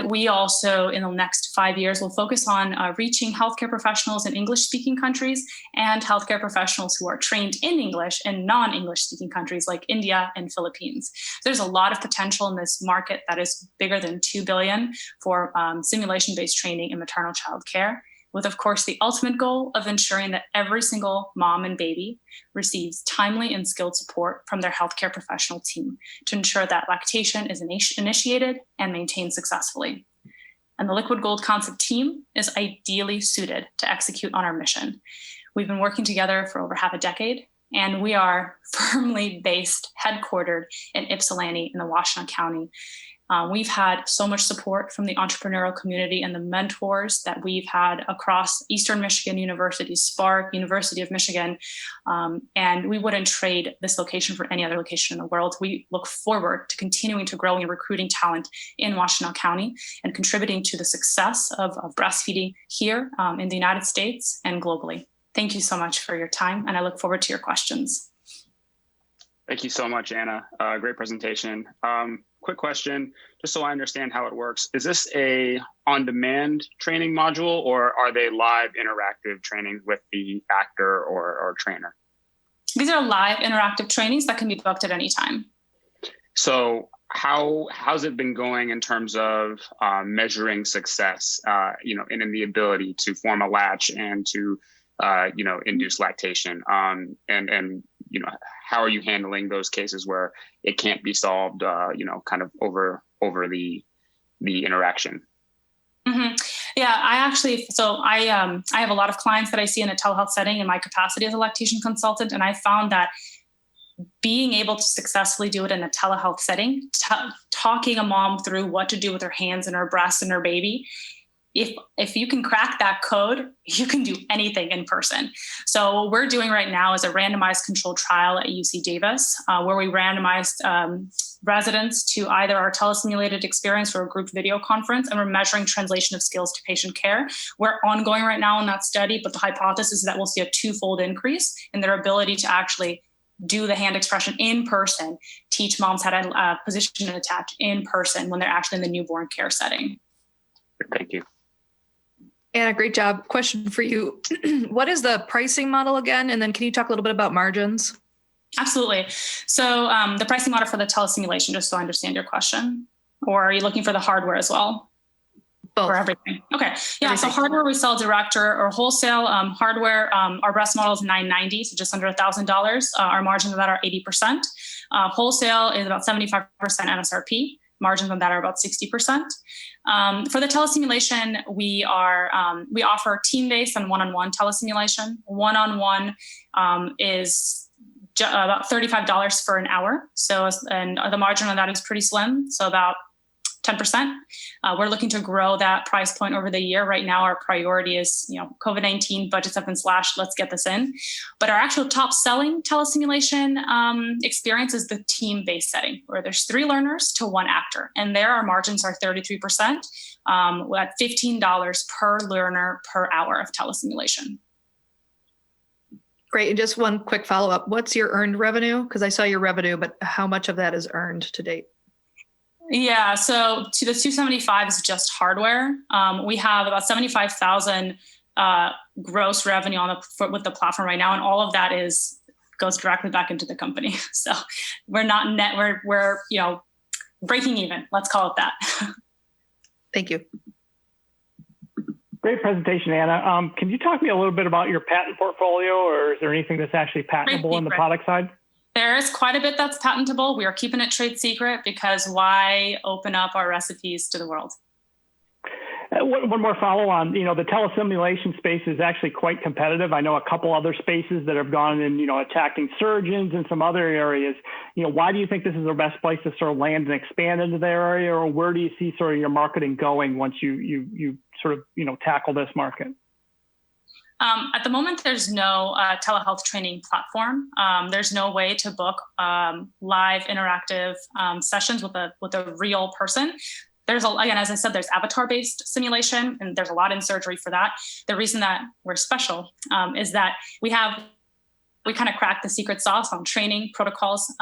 we also, in the next 5 years, will focus on reaching healthcare professionals in English-speaking countries and healthcare professionals who are trained in English in non-English-speaking countries like India and Philippines. There's a lot of potential in this market that is bigger than $2 billion for simulation-based training in maternal child care, with, of course, the ultimate goal of ensuring that every single mom and baby receives timely and skilled support from their healthcare professional team to ensure that lactation is initiated and maintained successfully. And the Liquid Gold Concept team is ideally suited to execute on our mission. We've been working together for over half a decade, and we are firmly based, headquartered in Ypsilanti in the Washtenaw County. We've had so much support from the entrepreneurial community and the mentors that we've had across Eastern Michigan University, Spark, University of Michigan, and we wouldn't trade this location for any other location in the world. We look forward to continuing to grow and recruiting talent in Washtenaw County and contributing to the success of breastfeeding here in the United States and globally. Thank you so much for your time, and I look forward to your questions. Thank you so much, Anna. Great presentation. Quick question, just so I understand how it works. Is this a on-demand training module, or are they live interactive trainings with the actor or trainer? These are live interactive trainings that can be booked at any time. So how's it been going in terms of measuring success, and in the ability to form a latch and to, induce lactation? And how are you handling those cases where it can't be solved, kind of over the interaction? Mm-hmm. Yeah, I have a lot of clients that I see in a telehealth setting in my capacity as a lactation consultant. And I found that being able to successfully do it in a telehealth setting, talking a mom through what to do with her hands and her breast and her baby, if you can crack that code, you can do anything in person. So what we're doing right now is a randomized controlled trial at UC Davis, where we randomized residents to either our telesimulated experience or a group video conference, and we're measuring translation of skills to patient care. We're ongoing right now in that study, but the hypothesis is that we'll see a twofold increase in their ability to actually do the hand expression in person, teach moms how to position and attach in person when they're actually in the newborn care setting. Thank you. Anna, great job. Question for you. What is the pricing model again? And then can you talk a little bit about margins? Absolutely. So the pricing model for the telesimulation, just so I understand your question, or are you looking for the hardware as well? Both. For everything. Okay. Yeah. Everything. So hardware we sell direct or wholesale. Hardware, our breast model is $990, so just under $1,000. Our margins on that are 80%. Wholesale is about 75% MSRP. Margins on that are about 60%. For the telesimulation, we offer team-based and one-on-one telesimulation. One-on-one is about $35 for an hour. And the margin on that is pretty slim. So about 10%. We're looking to grow that price point over the year. Right now, our priority is, COVID-19 budgets have been slashed. Let's get this in. But our actual top selling telesimulation experience is the team-based setting, where there's 3 learners to 1 actor. And there our margins are 33%, at $15 per learner per hour of telesimulation. Great. And just one quick follow-up. What's your earned revenue? Because I saw your revenue, but how much of that is earned to date? Yeah, so to the 275 is just hardware. We have about 75,000 gross revenue with the platform right now, and all of that goes directly back into the company. So we're not net. We're breaking even. Let's call it that. Thank you. Great presentation, Anna. Can you talk to me a little bit about your patent portfolio, or is there anything that's actually patentable in the product side? There is quite a bit that's patentable. We are keeping it trade secret because why open up our recipes to the world? One more follow on, the telesimulation space is actually quite competitive. I know a couple other spaces that have gone in, attacking surgeons and some other areas. Why do you think this is the best place to sort of land and expand into their area, or where do you see sort of your marketing going once you sort of, tackle this market? At the moment, there's no telehealth training platform. There's no way to book live interactive sessions with a real person. Again, as I said, there's avatar-based simulation, and there's a lot in surgery for that. The reason that we're special is that we kind of cracked the secret sauce on training protocols.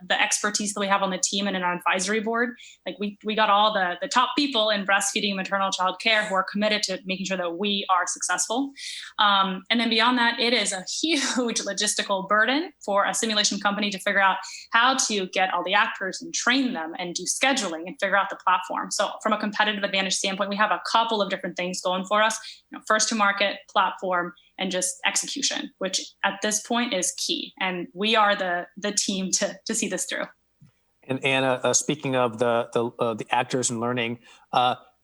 The expertise that we have on the team and in our advisory board, like we got all the top people in breastfeeding, maternal child care who are committed to making sure that we are successful. And then beyond that, it is a huge logistical burden for a simulation company to figure out how to get all the actors and train them and do scheduling and figure out the platform. So from a competitive advantage standpoint, we have a couple of different things going for us, first to market, platform, and just execution, which at this point is key. And we are the team to see this through. And Anna, speaking of the actors and learning,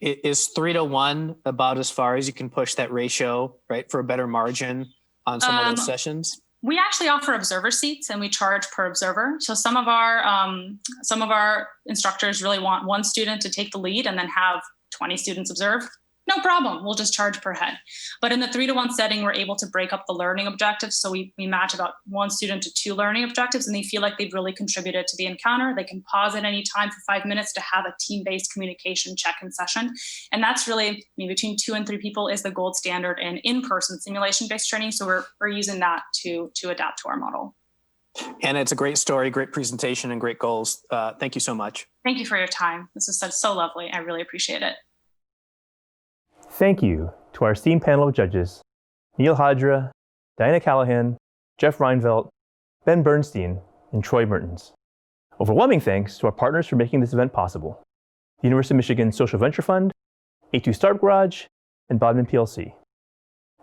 is 3-to-1 about as far as you can push that ratio, right, for a better margin on some of those sessions? We actually offer observer seats, and we charge per observer. So some of our instructors really want one student to take the lead and then have 20 students observe. No problem, we'll just charge per head. But in the 3-to-1 setting, we're able to break up the learning objectives. So we match about 1 student to 2 learning objectives, and they feel like they've really contributed to the encounter. They can pause at any time for 5 minutes to have a team-based communication check-in session. And that's really, between 2 and 3 people is the gold standard in-person simulation-based training. So we're using that to adapt to our model. And it's a great story, great presentation, and great goals. Thank you so much. Thank you for your time. This is so lovely. I really appreciate it. Thank you to our esteemed panel of judges, Neil Hadra, Diana Callahan, Jeff Reinvelt, Ben Bernstein, and Troy Mertens. Overwhelming thanks to our partners for making this event possible: the University of Michigan Social Venture Fund, A2 Startup Garage, and Bodman PLC.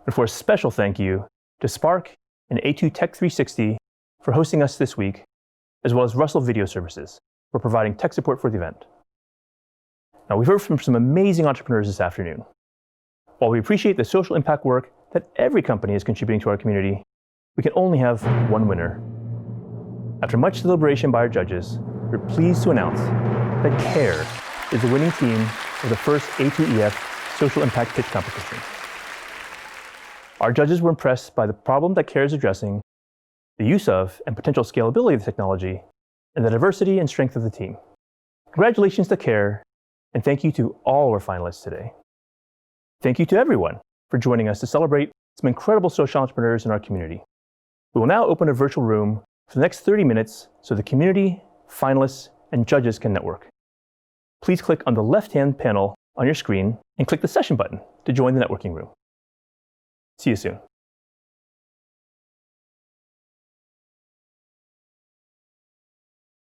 And for a special thank you to Spark and A2 Tech 360 for hosting us this week, as well as Russell Video Services for providing tech support for the event. Now, we've heard from some amazing entrepreneurs this afternoon. While we appreciate the social impact work that every company is contributing to our community, we can only have one winner. After much deliberation by our judges, we're pleased to announce that Kare is the winning team of the first A2EF Social Impact Pitch Competition. Our judges were impressed by the problem that Kare is addressing, the use of and potential scalability of the technology, and the diversity and strength of the team. Congratulations to Kare, and thank you to all our finalists today. Thank you to everyone for joining us to celebrate some incredible social entrepreneurs in our community. We will now open a virtual room for the next 30 minutes so the community, finalists, and judges can network. Please click on the left-hand panel on your screen and click the session button to join the networking room. See you soon.